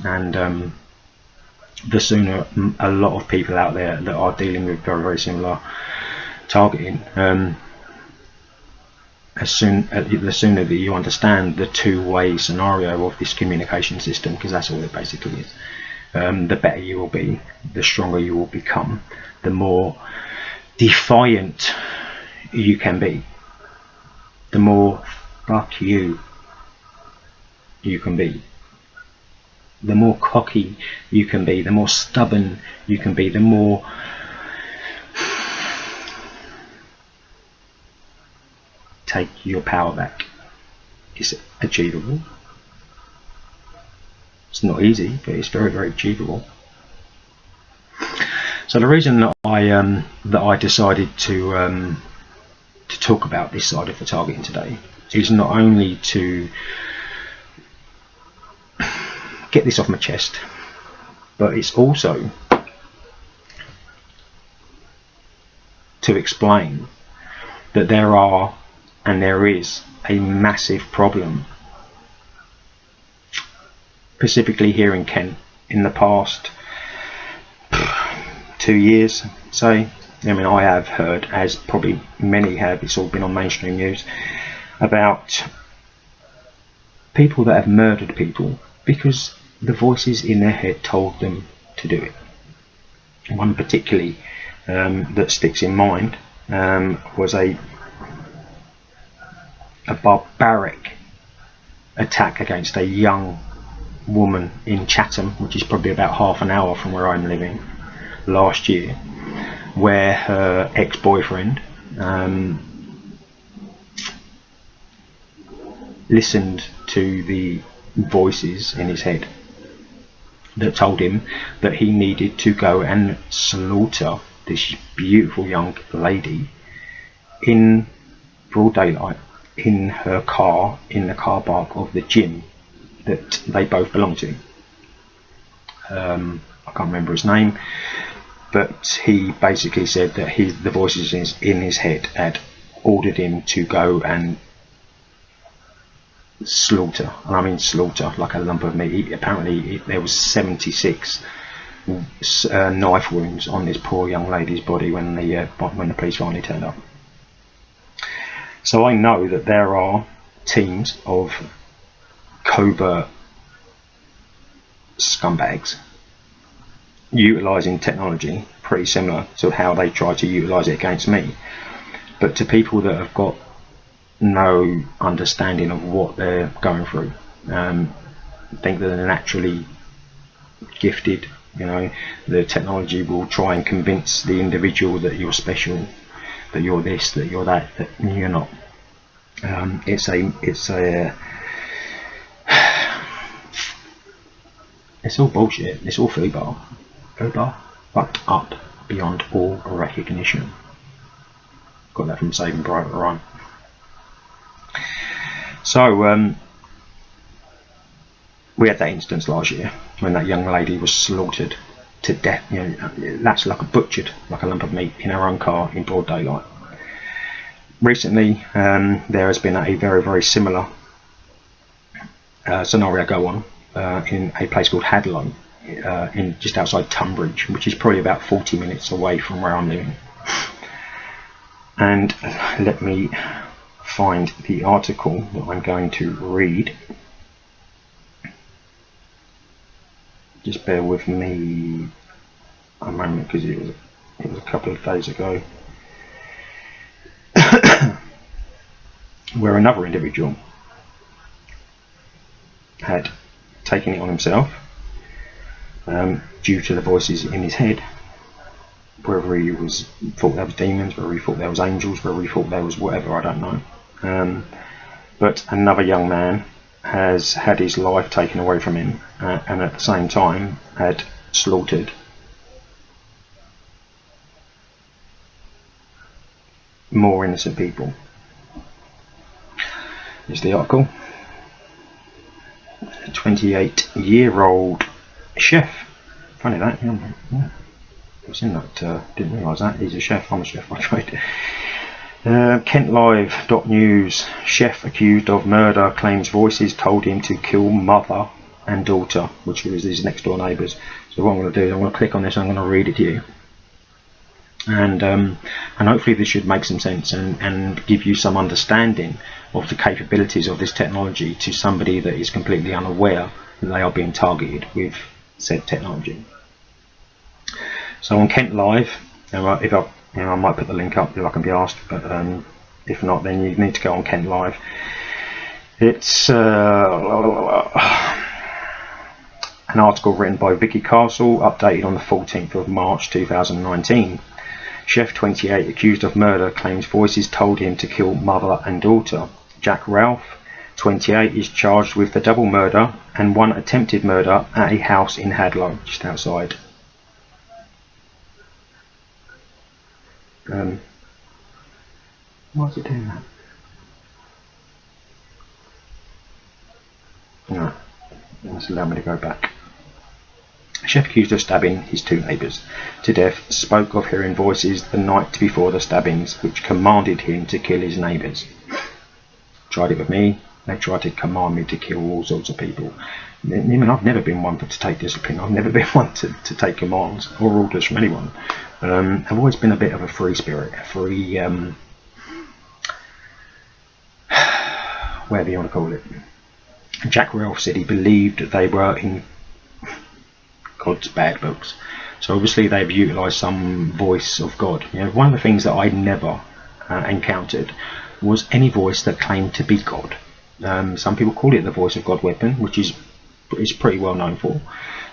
And the sooner a lot of people out there that are dealing with very similar targeting, the sooner that you understand the two-way scenario of this communication system, because that's all it basically is, the better you will be, the stronger you will become, the more defiant you can be, the more fuck you can be, the more cocky you can be, the more stubborn you can be, the more take your power back. It's achievable. It's not easy, but it's very, very achievable. So the reason that I decided to talk about this side of the targeting today is not only to get this off my chest, but it's also to explain that there are and there is a massive problem, specifically here in Kent, in the past 2 years, say. I mean, I have heard, as probably many have, it's all been on mainstream news, about people that have murdered people because the voices in their head told them to do it. One particularly that sticks in mind was a barbaric attack against a young woman in Chatham, which is probably about half an hour from where I'm living, last year, where her ex-boyfriend listened to the voices in his head that told him that he needed to go and slaughter this beautiful young lady in broad daylight, in her car, in the car park of the gym that they both belong to. I can't remember his name, but he basically said that the voices in his head had ordered him to go and slaughter, and I mean slaughter, like a lump of meat. Apparently there was 76 knife wounds on this poor young lady's body when the police finally turned up. So I know that there are teams of covert scumbags utilising technology pretty similar to how they try to utilise it against me, but to people that have got no understanding of what they're going through, think that they're naturally gifted. You know, the technology will try and convince the individual that you're special, that you're this, that you're that you're not. It's all bullshit. It's all FUBAR, fucked up beyond all recognition. Got that from Saving Private Ryan. So we had that instance last year when that young lady was slaughtered to death. You know, that's like butchered like a lump of meat in her own car in broad daylight. Recently, there has been a very, very similar scenario go on in a place called Hadlow, in just outside Tunbridge, which is probably about 40 minutes away from where I'm living. And let me find the article that I'm going to read. Just bear with me a moment, because it was a couple of days ago, where another individual had taken it on himself, due to the voices in his head, whether he thought there was demons, whether he thought there was angels, whether he thought there was whatever, I don't know. But another young man has had his life taken away from him, and at the same time had slaughtered more innocent people. Here's the article. A 28-year-old chef. Funny that, yeah. I've seen that, didn't realise that. He's a chef, I'm a chef by trade. KentLive.news. Chef accused of murder claims voices told him to kill mother and daughter, which was his next door neighbours. So what I'm going to do is I'm going to click on this and I'm going to read it to you. And hopefully this should make some sense and give you some understanding of the capabilities of this technology to somebody that is completely unaware that they are being targeted with said technology. So on Kent Live, I might put the link up if I can be asked, but if not, then you need to go on Kent Live. It's An article written by Vicky Castle, updated on the 14th of March 2019. Chef 28, accused of murder, claims voices told him to kill mother and daughter. Jack Ralph, 28, is charged with the double murder and one attempted murder at a house in Hadlow, just outside. Why is it doing that? No, let's allow me to go back. A chef accused of stabbing his two neighbours to death spoke of hearing voices the night before the stabbings which commanded him to kill his neighbours. Tried it with me. They tried to command me to kill all sorts of people. I mean, I've never been one to take discipline. I've never been one to take commands or orders from anyone. I've always been a bit of a free spirit, a free, whatever you want to call it. Jack Ralph said he believed they were in God's bad books. So obviously they've utilised some voice of God. You know, one of the things that I never encountered was any voice that claimed to be God. Some people call it the voice of God weapon, which is pretty well known for.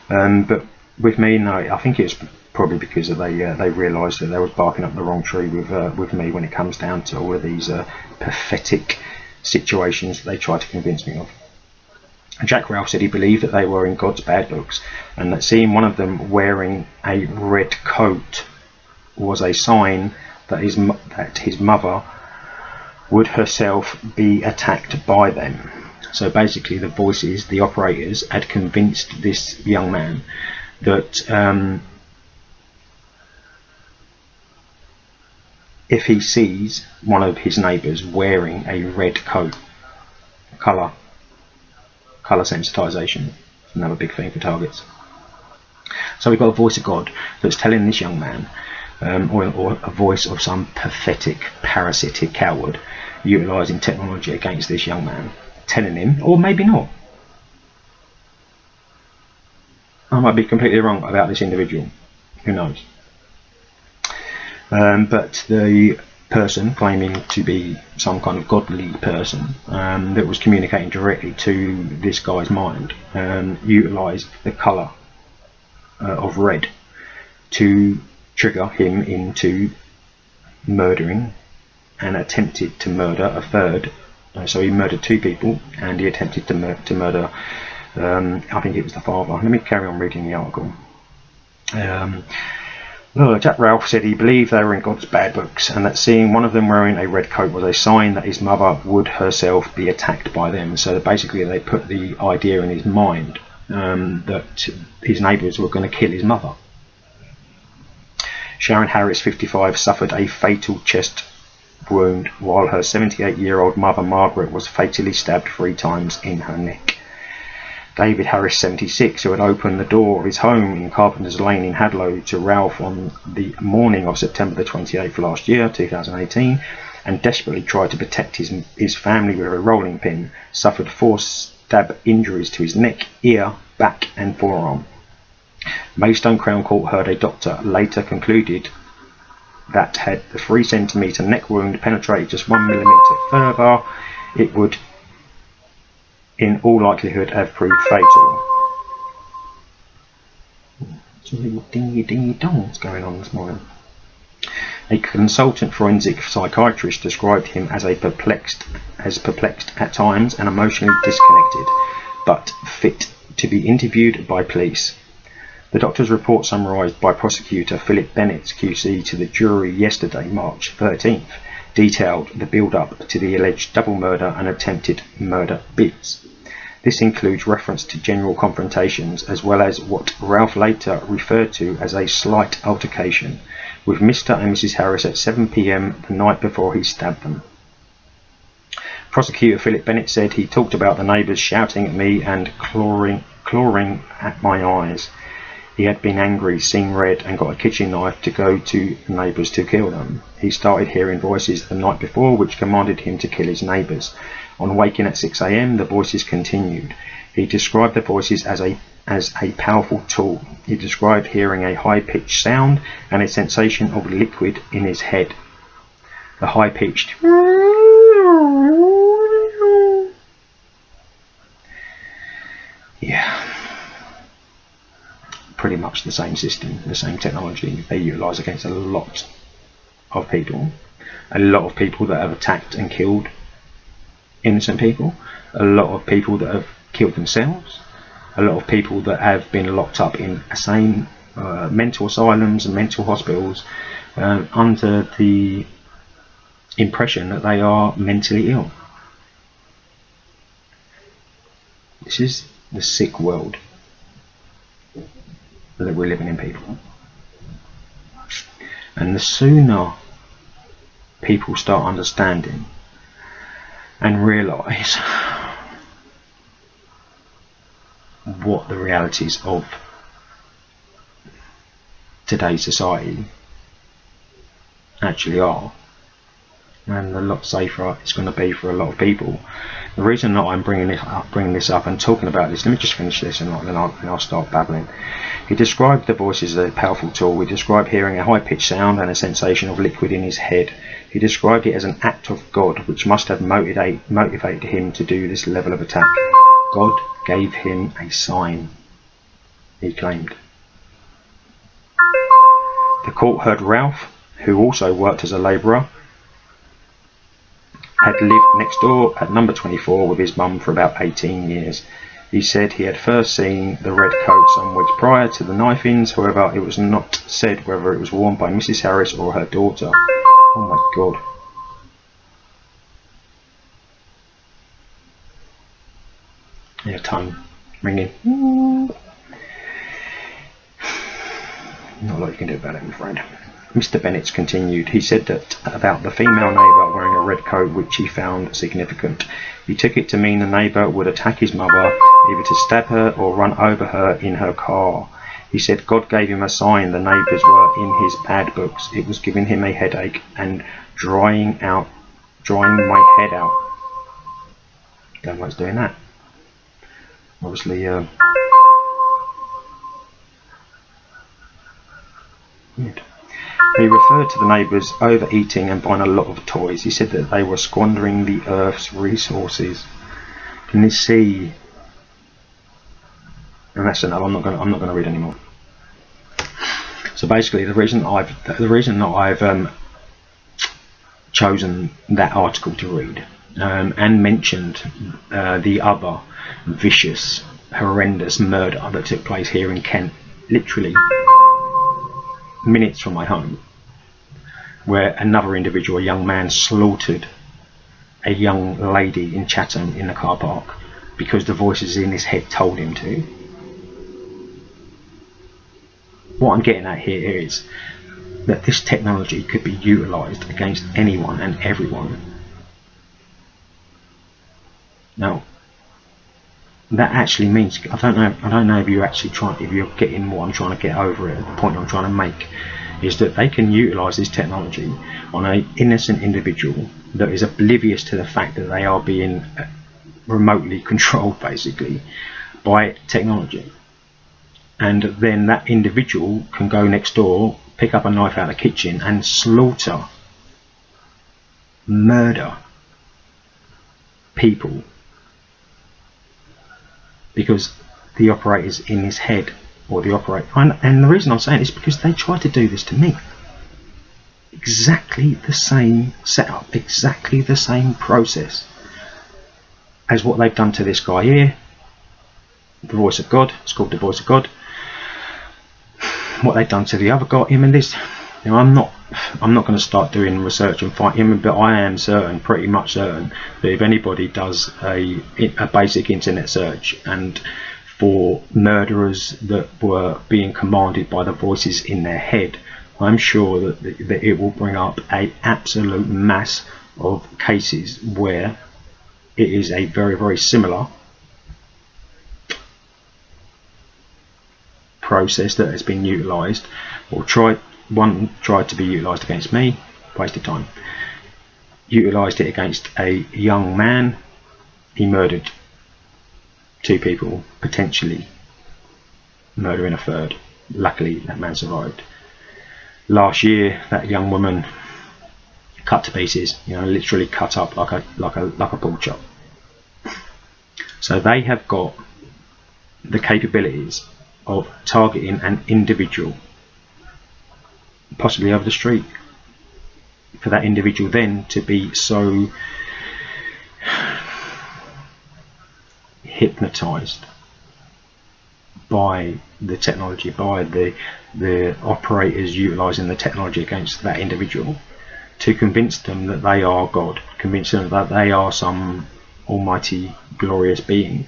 But with me, no, I think it's probably because they realised that they was barking up the wrong tree with me when it comes down to all of these pathetic situations that they try to convince me of. Jack Ralph said he believed that they were in God's bad books, and that seeing one of them wearing a red coat was a sign that his mother would herself be attacked by them. So basically the voices, the operators, had convinced this young man that if he sees one of his neighbours wearing a red coat, colour sensitisation, another big thing for targets. So we've got a voice of God that's telling this young man, or a voice of some pathetic, parasitic coward, utilising technology against this young man, telling him, or maybe not. I might be completely wrong about this individual, who knows. But the person claiming to be some kind of godly person that was communicating directly to this guy's mind utilised the colour of red to trigger him into murdering and attempted to murder a third. So he murdered two people and he attempted to murder I think it was the father. Let me carry on reading the article. Jack Ralph said he believed they were in God's bad books, and that seeing one of them wearing a red coat was a sign that his mother would herself be attacked by them. So basically they put the idea in his mind that his neighbours were going to kill his mother. Sharon Harris, 55, suffered a fatal chest wound, while her 78-year-old mother Margaret was fatally stabbed 3 times in her neck. David Harris, 76, who had opened the door of his home in Carpenter's Lane in Hadlow to Ralph on the morning of September the 28th last year, 2018, and desperately tried to protect his family with a rolling pin, suffered 4 stab injuries to his neck, ear, back and forearm. Maidstone Crown Court heard a doctor later concluded that had the 3 centimetre neck wound penetrated just 1 millimetre further, it would in all likelihood have proved fatal. It's a little dingy dongs going on this morning. A consultant forensic psychiatrist described him as perplexed at times and emotionally disconnected, but fit to be interviewed by police. The doctor's report, summarised by prosecutor Philip Bennett QC to the jury yesterday, March 13th, detailed the build-up to the alleged double murder and attempted murder bids. This includes reference to general confrontations, as well as what Ralph later referred to as a slight altercation with Mr. and Mrs. Harris at 7 p.m. the night before he stabbed them. Prosecutor Philip Bennett said he talked about the neighbours shouting at me and clawing at my eyes. He had been angry, seen red and got a kitchen knife to go to the neighbours to kill them. He started hearing voices the night before which commanded him to kill his neighbours. On waking at 6 a.m, the voices continued. He described the voices as a powerful tool. He described hearing a high-pitched sound and a sensation of liquid in his head. The high-pitched pretty much the same system, the same technology they utilise against a lot of people. A lot of people that have attacked and killed innocent people, a lot of people that have killed themselves, a lot of people that have been locked up in insane mental asylums and mental hospitals under the impression that they are mentally ill. This is the sick world that we're living in, people. And the sooner people start understanding and realise what the realities of today's society actually are, and a lot safer it's going to be for a lot of people. The reason that I'm bringing this up and talking about this, let me just finish this and then I'll start babbling. He described the voices as a powerful tool. We described hearing a high-pitched sound and a sensation of liquid in his head. He described it as an act of God, which must have motivated him to do this level of attack. God gave him a sign, he claimed. The court heard Ralph, who also worked as a labourer, had lived next door at number 24 with his mum for about 18 years. He said he had first seen the red coat some weeks prior to the knife-ins, however it was not said whether it was worn by Mrs. Harris or her daughter. Oh my God. Yeah, tone ringing. Not a lot you can do about it, I'm afraid. Mr. Bennett continued. He said that about the female neighbour wearing a red coat, which he found significant. He took it to mean the neighbour would attack his mother, either to stab her or run over her in her car. He said God gave him a sign the neighbours were in his bad books. It was giving him a headache and drying my head out. Don't know what's doing that. Obviously, weird. He referred to the neighbours overeating and buying a lot of toys. He said that they were squandering the earth's resources. Can you see? And that's enough. I'm not going to read anymore. So basically, the reason that I've chosen that article to read and mentioned the other vicious, horrendous murder that took place here in Kent, literally minutes from my home, where another individual, a young man, slaughtered a young lady in Chatham in the car park because the voices in his head told him to. What I'm getting at here is that this technology could be utilised against anyone and everyone. Now, that actually means, I don't know if you're getting what I'm trying to get over it. The point I'm trying to make is that they can utilise this technology on an innocent individual that is oblivious to the fact that they are being remotely controlled, basically, by technology. And then that individual can go next door, pick up a knife out of the kitchen and slaughter, murder people, because the operator's in his head, or the operator. And the reason I'm saying it is because they tried to do this to me. Exactly the same setup, exactly the same process as what they've done to this guy here. The voice of God. It's called the voice of God. What they've done to the other guy, him and this. You know, I'm not going to start doing research and fight him, but I am certain, pretty much certain, that if anybody does a basic internet search and for murderers that were being commanded by the voices in their head, I'm sure that it will bring up an absolute mass of cases where it is a very, very similar process that has been utilised or tried to be utilised against me. Waste of time. Utilised it against a young man. He murdered 2 people, potentially murdering a third. Luckily that man survived. Last year that young woman cut to pieces, you know, literally cut up like a pork chop. So they have got the capabilities of targeting an individual, possibly over the street, for that individual then to be so hypnotized by the technology, by the operators utilizing the technology against that individual, to convince them that they are God, convince them that they are some almighty glorious being,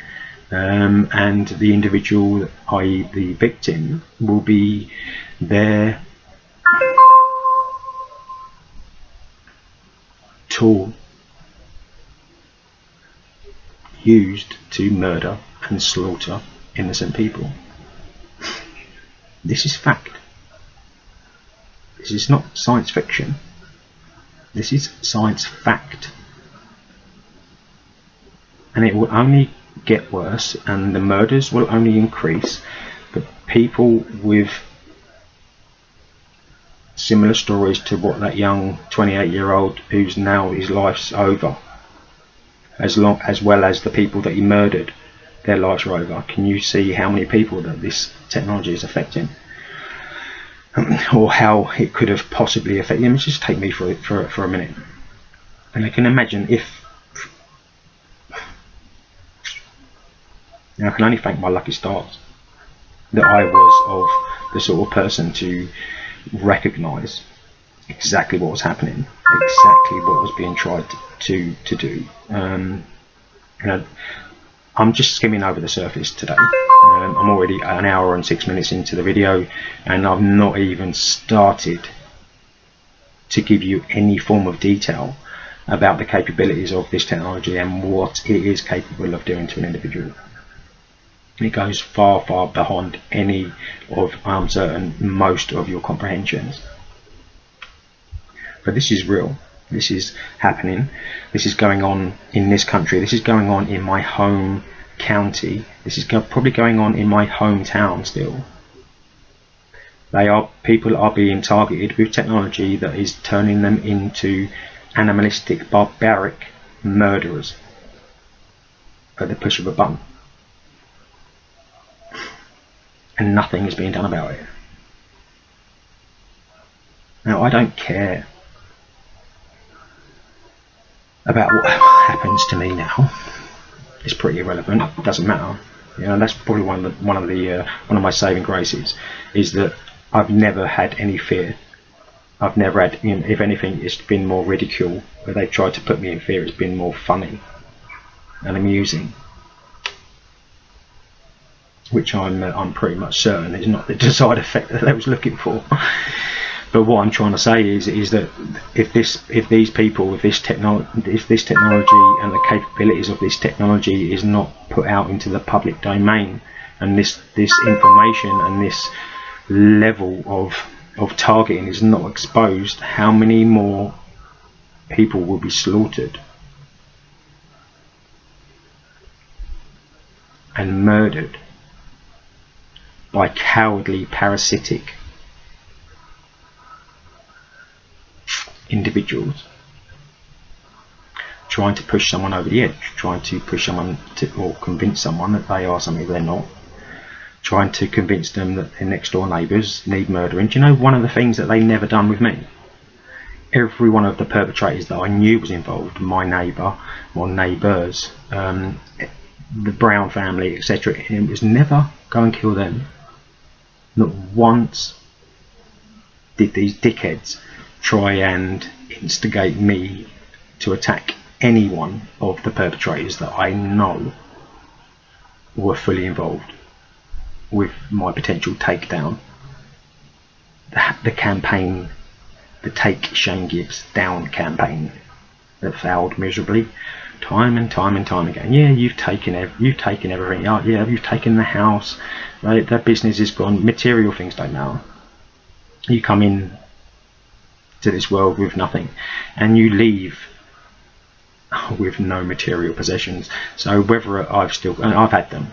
and the individual, i.e. the victim, will be their tool used to murder and slaughter innocent people. This is fact. This is not science fiction. This is science fact. And it will only get worse, and the murders will only increase. But people with similar stories to what that young 28-year-old who's now his life's over, as well as the people that he murdered, their lives are over. Can you see how many people that this technology is affecting, or how it could have possibly affected them? Just take me for a minute, and I can imagine if. Now, I can only thank my lucky stars that I was of the sort of person to recognise exactly what was happening, exactly what was being tried to do. You know, I'm just skimming over the surface today. I'm already an hour and 6 minutes into the video, and I've not even started to give you any form of detail about the capabilities of this technology and what it is capable of doing to an individual. It goes far, far beyond any of, I'm certain, most of your comprehensions. But this is real. This is happening. This is going on in this country. This is going on in my home county. This is probably going on in my hometown still. People are being targeted with technology that is turning them into animalistic, barbaric murderers at the push of a button. And nothing is being done about it. Now, I don't care about what happens to me now. It's pretty irrelevant. It doesn't matter. You know, that's probably one of my saving graces, is that I've never had any fear. I've never had, if anything, it's been more ridicule. Where they've tried to put me in fear, it's been more funny and amusing, which I'm pretty much certain is not the desired effect that they was looking for. But what I'm trying to say is that if these people with this technology and the capabilities of this technology is not put out into the public domain, and this information and this level of targeting is not exposed, how many more people will be slaughtered and murdered by cowardly, parasitic individuals trying to push someone over the edge, trying to push someone or convince someone that they are something they're not, trying to convince them that their next door neighbours need murdering. Do you know one of the things that they never done with me? Every one of the perpetrators that I knew was involved, my neighbour or neighbours, the Brown family, etc., it was never go and kill them. Not once did these dickheads try and instigate me to attack any one of the perpetrators that I know were fully involved with my potential takedown. The campaign, the Take Shane Gibbs Down campaign, that failed miserably time and time and time again. Yeah, you've taken everything. Oh, yeah, you've taken the house. Right, their business is gone. Material things don't matter. You come in to this world with nothing, and you leave with no material possessions. So whether I've had them.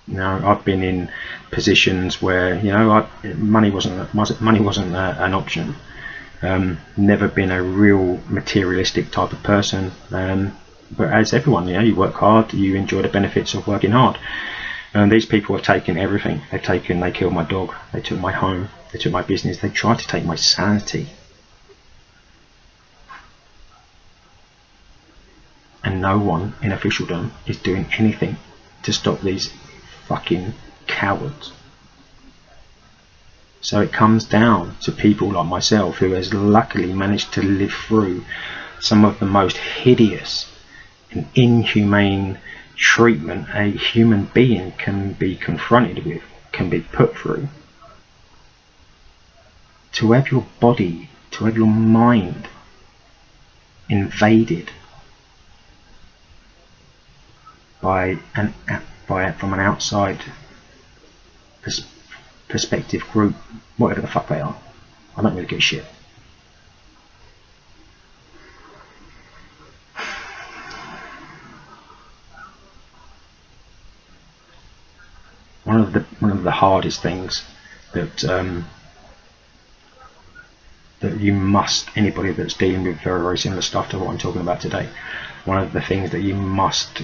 You know, I've been in positions where, you know, money wasn't an option. Never been a real materialistic type of person. But as everyone, you know, you work hard, you enjoy the benefits of working hard. And these people have taken everything. They killed my dog, they took my home, they took my business, they tried to take my sanity. And no one in officialdom is doing anything to stop these fucking cowards. So it comes down to people like myself, who has luckily managed to live through some of the most hideous and inhumane treatment a human being can be confronted with, can be put through. To have your body, to have your mind invaded from an outside perspective group, whatever the fuck they are, I don't really give a shit. One of the hardest things that that you must, anybody that's dealing with very, very similar stuff to what I'm talking about today, one of the things that you must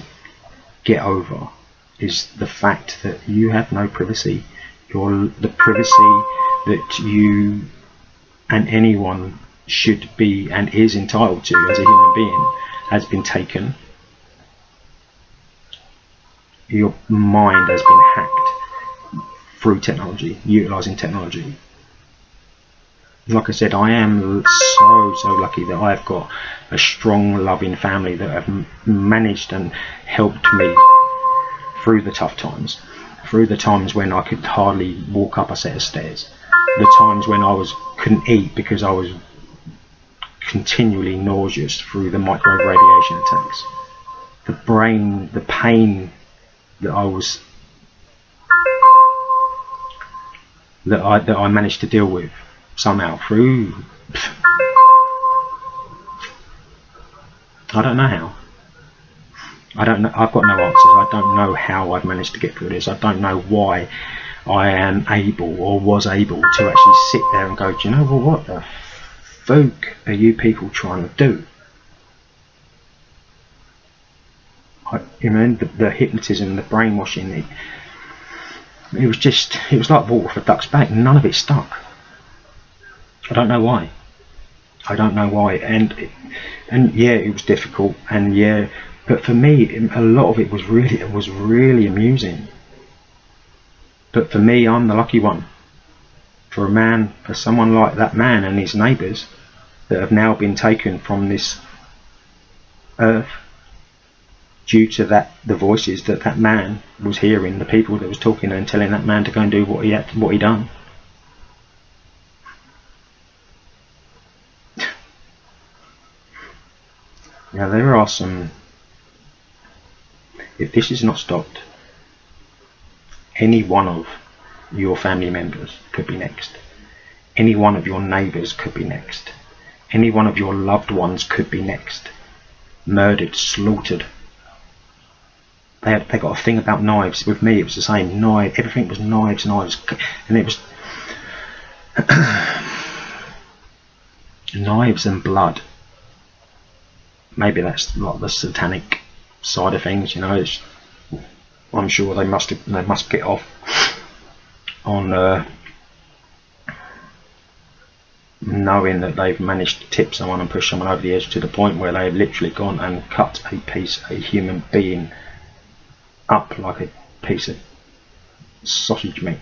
get over is the fact that you have no privacy. The privacy that you and anyone should be and is entitled to as a human being has been taken. Your mind has been hacked through technology, utilising technology. Like I said, I am so lucky that I've got a strong, loving family that have managed and helped me through the tough times, through the times when I could hardly walk up a set of stairs, the times when I couldn't eat because I was continually nauseous through the microwave radiation attacks, the pain that I managed to deal with somehow through. I don't know how. I don't know. I've got no answers. I don't know how I've managed to get through this. I don't know why I am able or was able to actually sit there and go, do you know what the fuck are you people trying to do? You know, the hypnotism, the brainwashing, it was like water off a duck's back. None of it stuck. I don't know why. And yeah, it was difficult, and yeah, but for me, a lot of it was really amusing. But for me, I'm the lucky one. For someone like that man and his neighbours that have now been taken from this earth due to the voices that man was hearing, the people that was talking and telling that man to go and do what he done. Now there are some, if this is not stopped, any one of your family members could be next. Any one of your neighbours could be next. Any one of your loved ones could be next. Murdered, slaughtered. They got a thing about knives. With me it was the same. Everything was knives, and it was knives and blood. Maybe that's like the satanic side of things, you know. I'm sure they must get off on knowing that they've managed to tip someone and push someone over the edge to the point where they've literally gone and cut a human being up like a piece of sausage meat.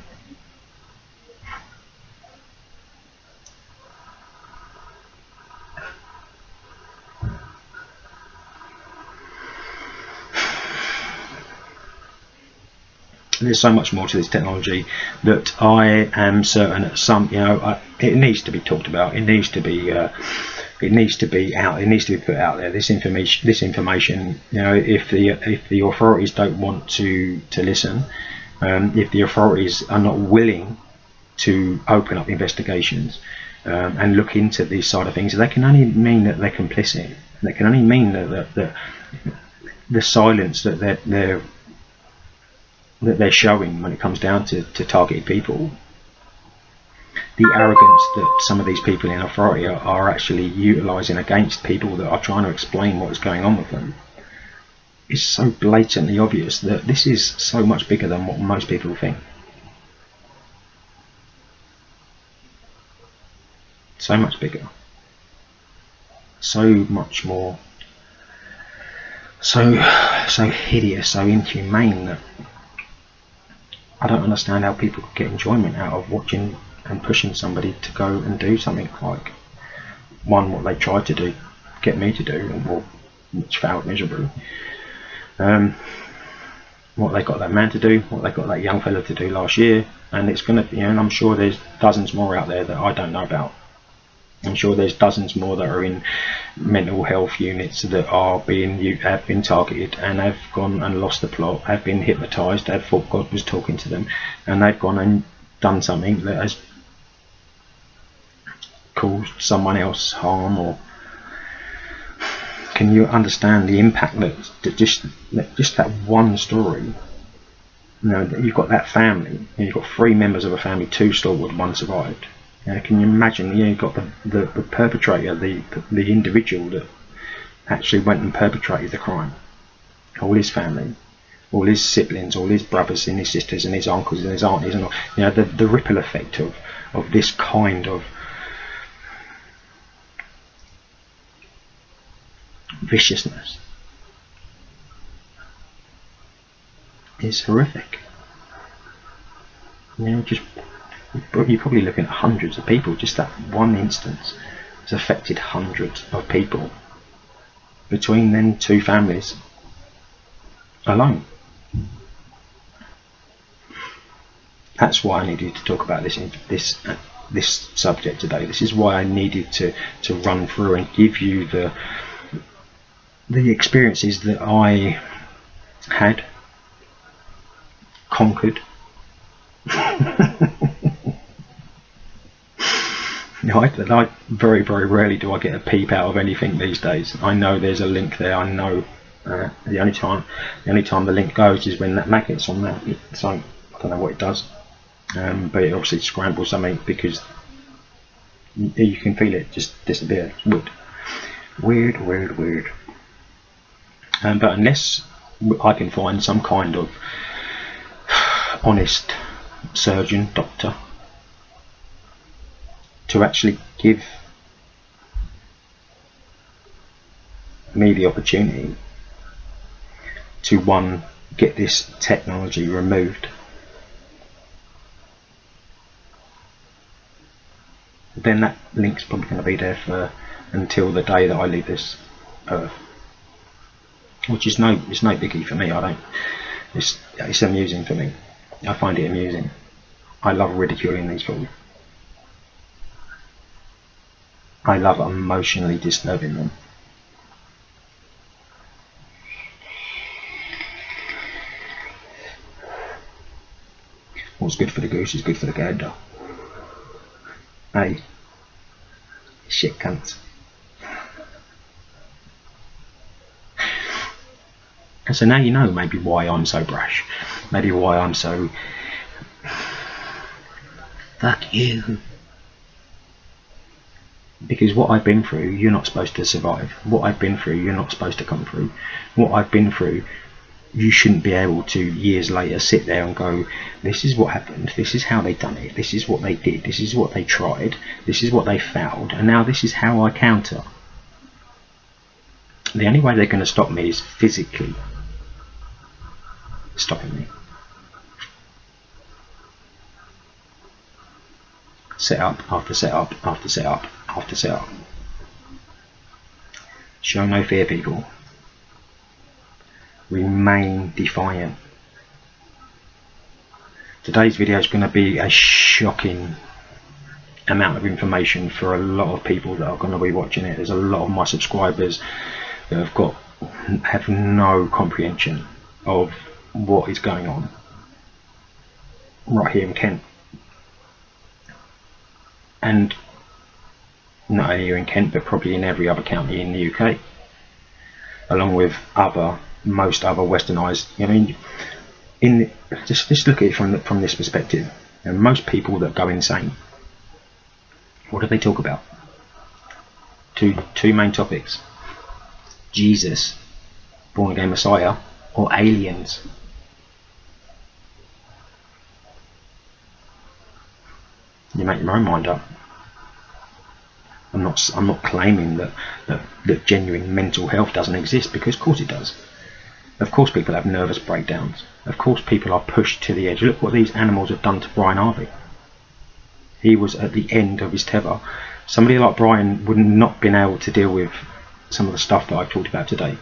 There's so much more to this technology that I am certain that it needs to be talked about. It needs to be out. It needs to be put out there. This information. You know, if the authorities don't want to listen, if the authorities are not willing to open up investigations and look into these side of things, that can only mean that they're complicit. That can only mean that the silence that they're showing when it comes down to targeted people, the arrogance that some of these people in authority are actually utilising against people that are trying to explain what is going on with them, is so blatantly obvious that this is so much bigger than what most people think. So much bigger. So much more. So hideous, so inhumane that I don't understand how people could get enjoyment out of watching and pushing somebody to go and do something like what they tried to do, get me to do, which failed miserably. What they got that man to do, what they got that young fella to do last year, and it's gonna, and I'm sure there's dozens more out there that I don't know about. I'm sure there's dozens more that are in mental health units that have been targeted and have gone and lost the plot, have been hypnotised, have thought God was talking to them, and they've gone and done something that has caused someone else harm. Or can you understand the impact that just that one story? You've got that family, you've got 3 members of a family, 2 slaughtered, 1 survived. Can you imagine? You've got the perpetrator, the individual that actually went and perpetrated the crime. All his family, all his siblings, all his brothers and his sisters and his uncles and his aunties, and all, the ripple effect of this kind of viciousness is horrific. You're probably looking at hundreds of people. Just that one instance has affected hundreds of people between them 2 families alone. That's why I needed to talk about this subject today. This is why I needed to run through and give you the experiences that I had, conquered. I very, very rarely do I get a peep out of anything these days. I know there's a link there. I know the only time the link goes is when that magnet's on there. So I don't know what it does, but it obviously scrambles something because you can feel it just disappear. It's weird. But unless I can find some kind of honest surgeon, doctor, to actually give me the opportunity to get this technology removed, then that link's probably going to be there until the day that I leave this earth, which is it's no biggie for me. It's amusing for me. I find it amusing. I love ridiculing these fools. I love emotionally disturbing them. What's good for the goose is good for the gander. Hey, shit cunts. And so now you know maybe why I'm so brash. Maybe why I'm so fuck you. Because what I've been through, you're not supposed to survive. What I've been through, you're not supposed to come through. What I've been through, you shouldn't be able to years later sit there and go, this is what happened, this is how they done it, this is what they did, this is what they tried, this is what they failed, and now this is how I counter. The only way they're going to stop me is physically stopping me. Set up after set up after set up after set up. Show no fear, people. Remain defiant. Today's video is going to be a shocking amount of information for a lot of people that are going to be watching it. There's a lot of my subscribers that have no comprehension of what is going on right here in Kent. And not only here in Kent, but probably in every other county in the UK, along with most other westernised. I mean, just look at it from this perspective. And most people that go insane, what do they talk about? Two main topics: Jesus born again Messiah, or aliens. You make your own mind up. I'm not claiming that genuine mental health doesn't exist, because of course it does. Of course people have nervous breakdowns. Of course people are pushed to the edge. Look what these animals have done to Brian Harvey. He was at the end of his tether. Somebody like Brian would not have been able to deal with some of the stuff that I've talked about today,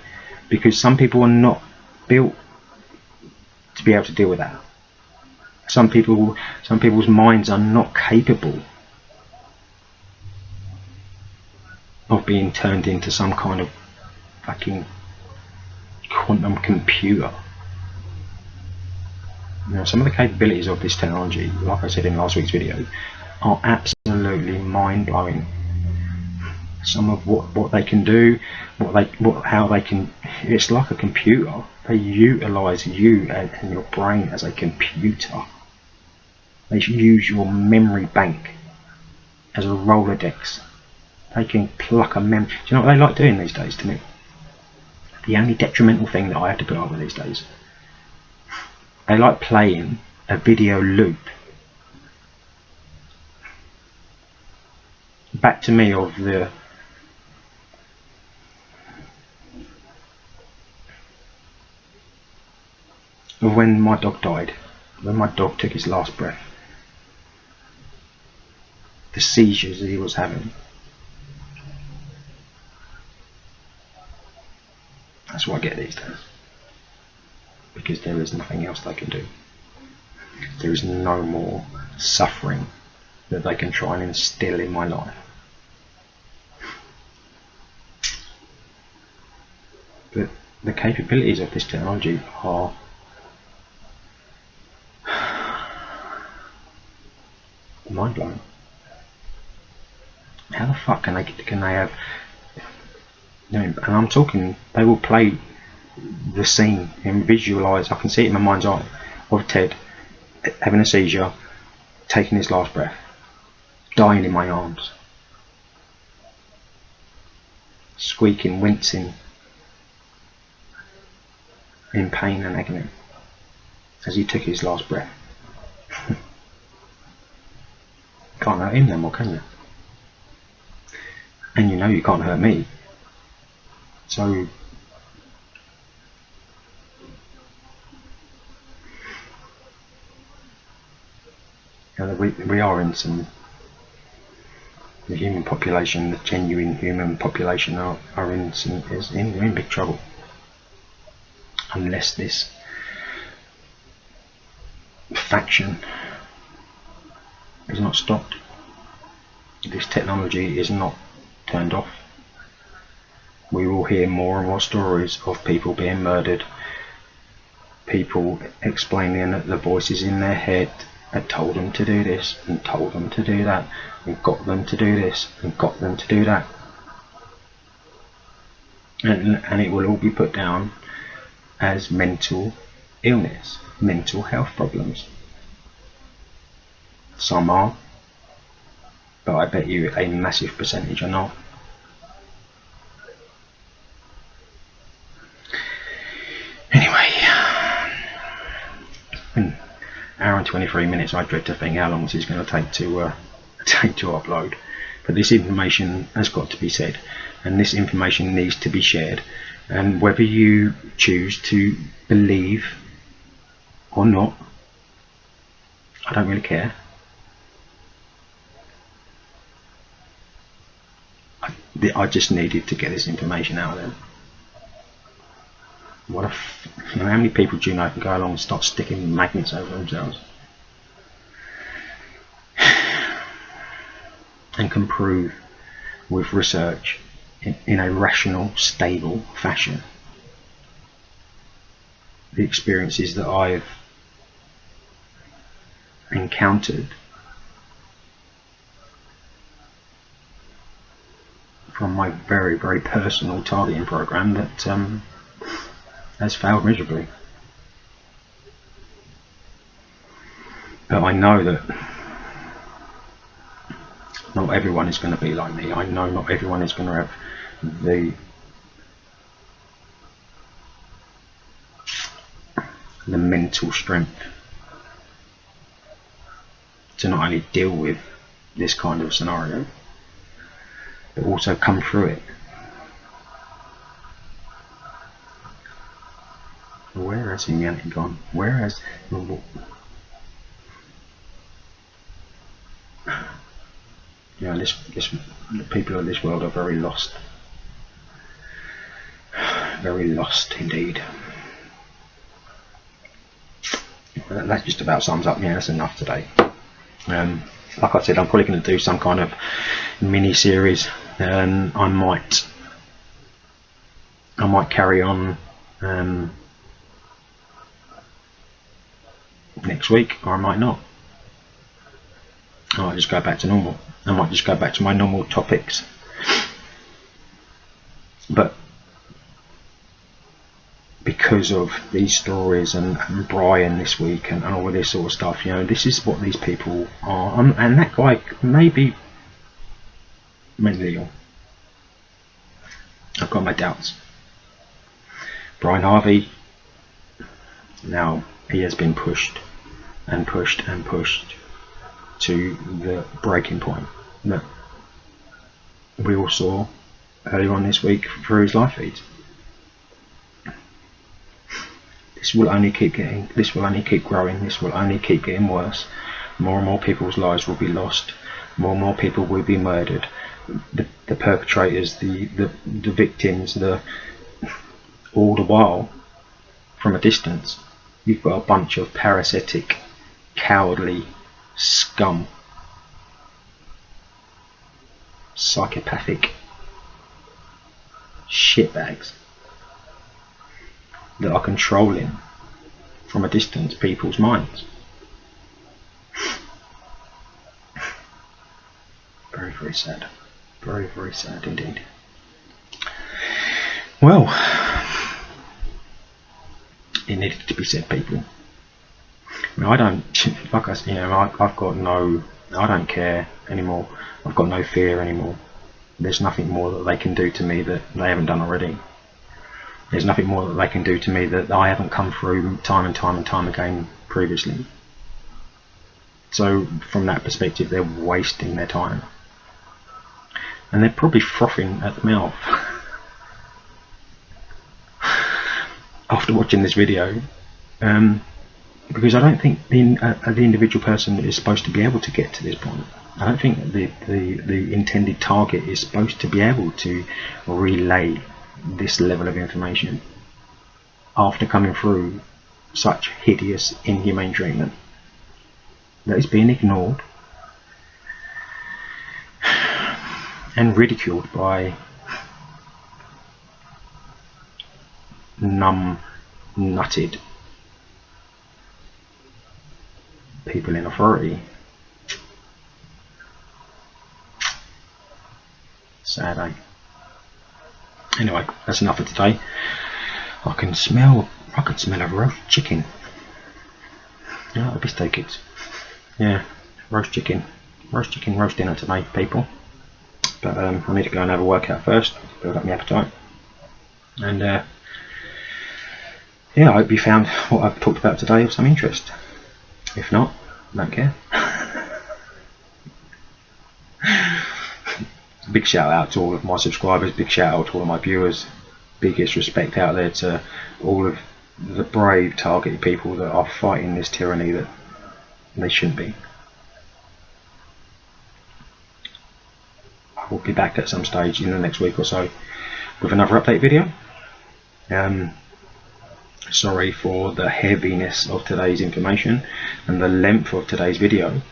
because some people are not built to be able to deal with that. Some people's minds are not capable of being turned into some kind of fucking quantum computer. You know, some of the capabilities of this technology, like I said in last week's video, are absolutely mind-blowing. Some of what they can do, how they can, it's like a computer. They utilize you and your brain as a computer. They use your memory bank as a Rolodex. They can pluck a memory. Do you know what they like doing these days to me? The only detrimental thing that I have to put up with these days, they like playing a video loop back to me of when my dog died, when my dog took his last breath, the seizures that he was having. That's what I get these days, because there is nothing else they can do. There is no more suffering that they can try and instill in my life. But the capabilities of this technology are mind-blowing. How the fuck can they have, you know, and I'm talking, they will play the scene and visualise, I can see it in my mind's eye, of Ted having a seizure, taking his last breath, dying in my arms, squeaking, wincing in pain and agony as he took his last breath. Can't hurt him no more, can you? And you know you can't hurt me. So you know, we are in some, the human population, the genuine human population are in big trouble, unless this faction is not stopped, this technology is not turned off. We will hear more and more stories of people being murdered, people explaining that the voices in their head had told them to do this and told them to do that and got them to do this and got them to do that, and it will all be put down as mental illness, mental health problems. Some are, but I bet you a massive percentage are not. Anyway, an hour and 23 minutes. I dread to think how long this is going to take to upload. But this information has got to be said, and this information needs to be shared. And whether you choose to believe or not, I don't really care. I just needed to get this information out there. You know, how many people do you know can go along and start sticking magnets over themselves and can prove with research in a rational, stable fashion the experiences that I've encountered from my very, very personal targeting program that has failed miserably. But I know that not everyone is going to be like me. I know not everyone is going to have the the mental strength to not only deal with this kind of scenario, but also come through it. Where has humanity gone? Where has the people of this world are very lost. Very lost indeed. That just about sums up. Yeah, that's enough today. Like I said, I'm probably going to do some kind of mini series, and I might carry on next week, or I might not. I might just go back to normal. I might just go back to my normal topics. But because of these stories and Brian this week and all of this sort of stuff, you know, this is what these people are. And that guy may be mentally ill. I've got my doubts. Brian Harvey, now he has been pushed and pushed and pushed to the breaking point that we all saw earlier on this week through his live feeds. This will only keep growing, this will only keep getting worse. More and more people's lives will be lost, more and more people will be murdered. The perpetrators, the victims, all the while, from a distance, you've got a bunch of parasitic, cowardly scum, psychopathic shitbags that are controlling from a distance people's minds. Very, very sad. Very, very sad indeed. Well, it needed to be said, people. I mean, I don't, like I said, you know, I've got no, I don't care anymore. I've got no fear anymore. There's nothing more that they can do to me that they haven't done already. There's nothing more that they can do to me that I haven't come through time and time and time again previously. So from that perspective, they're wasting their time. And they're probably frothing at the mouth after watching this video. Because I don't think the individual person is supposed to be able to get to this point. I don't think the intended target is supposed to be able to relay this level of information after coming through such hideous, inhumane treatment that is being ignored and ridiculed by numb-nutted people in authority. Sad, eh? Anyway, that's enough for today. I can smell a roast chicken. Yeah, that'll be steak cakes. Yeah, roast chicken, roast dinner today, people. But I need to go and have a workout first, build up my appetite. And yeah, I hope you found what I've talked about today of some interest. If not, don't care. Big shout out to all of my subscribers, big shout out to all of my viewers, biggest respect out there to all of the brave targeted people that are fighting this tyranny that they shouldn't be. I will be back at some stage in the next week or so with another update video. Sorry for the heaviness of today's information and the length of today's video,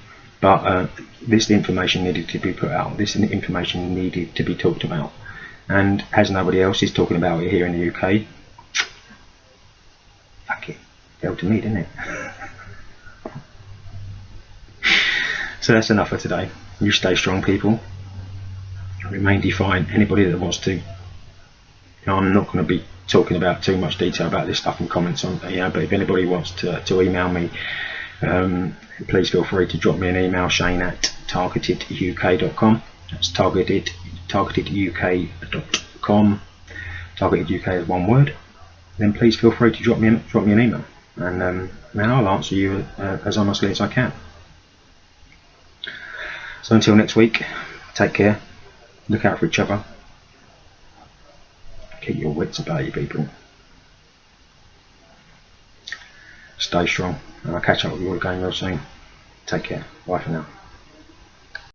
but this information needed to be put out. This information needed to be talked about, and as nobody else is talking about it here in the UK, fuck it, fell to me, didn't it? So that's enough for today. You stay strong, people. Remain defiant. Anybody that wants to, I'm not going to be talking about too much detail about this stuff in comments on, but if anybody wants to email me, please feel free to drop me an email, shane@targeteduk.com. That's targeteduk.com. Targeted UK is one word. Then please feel free to drop me an email. and I'll answer you as honestly as I can. So until next week, take care, look out for each other, keep your wits about you people, stay strong, and I'll catch up with you all again real soon. Take care, bye for now.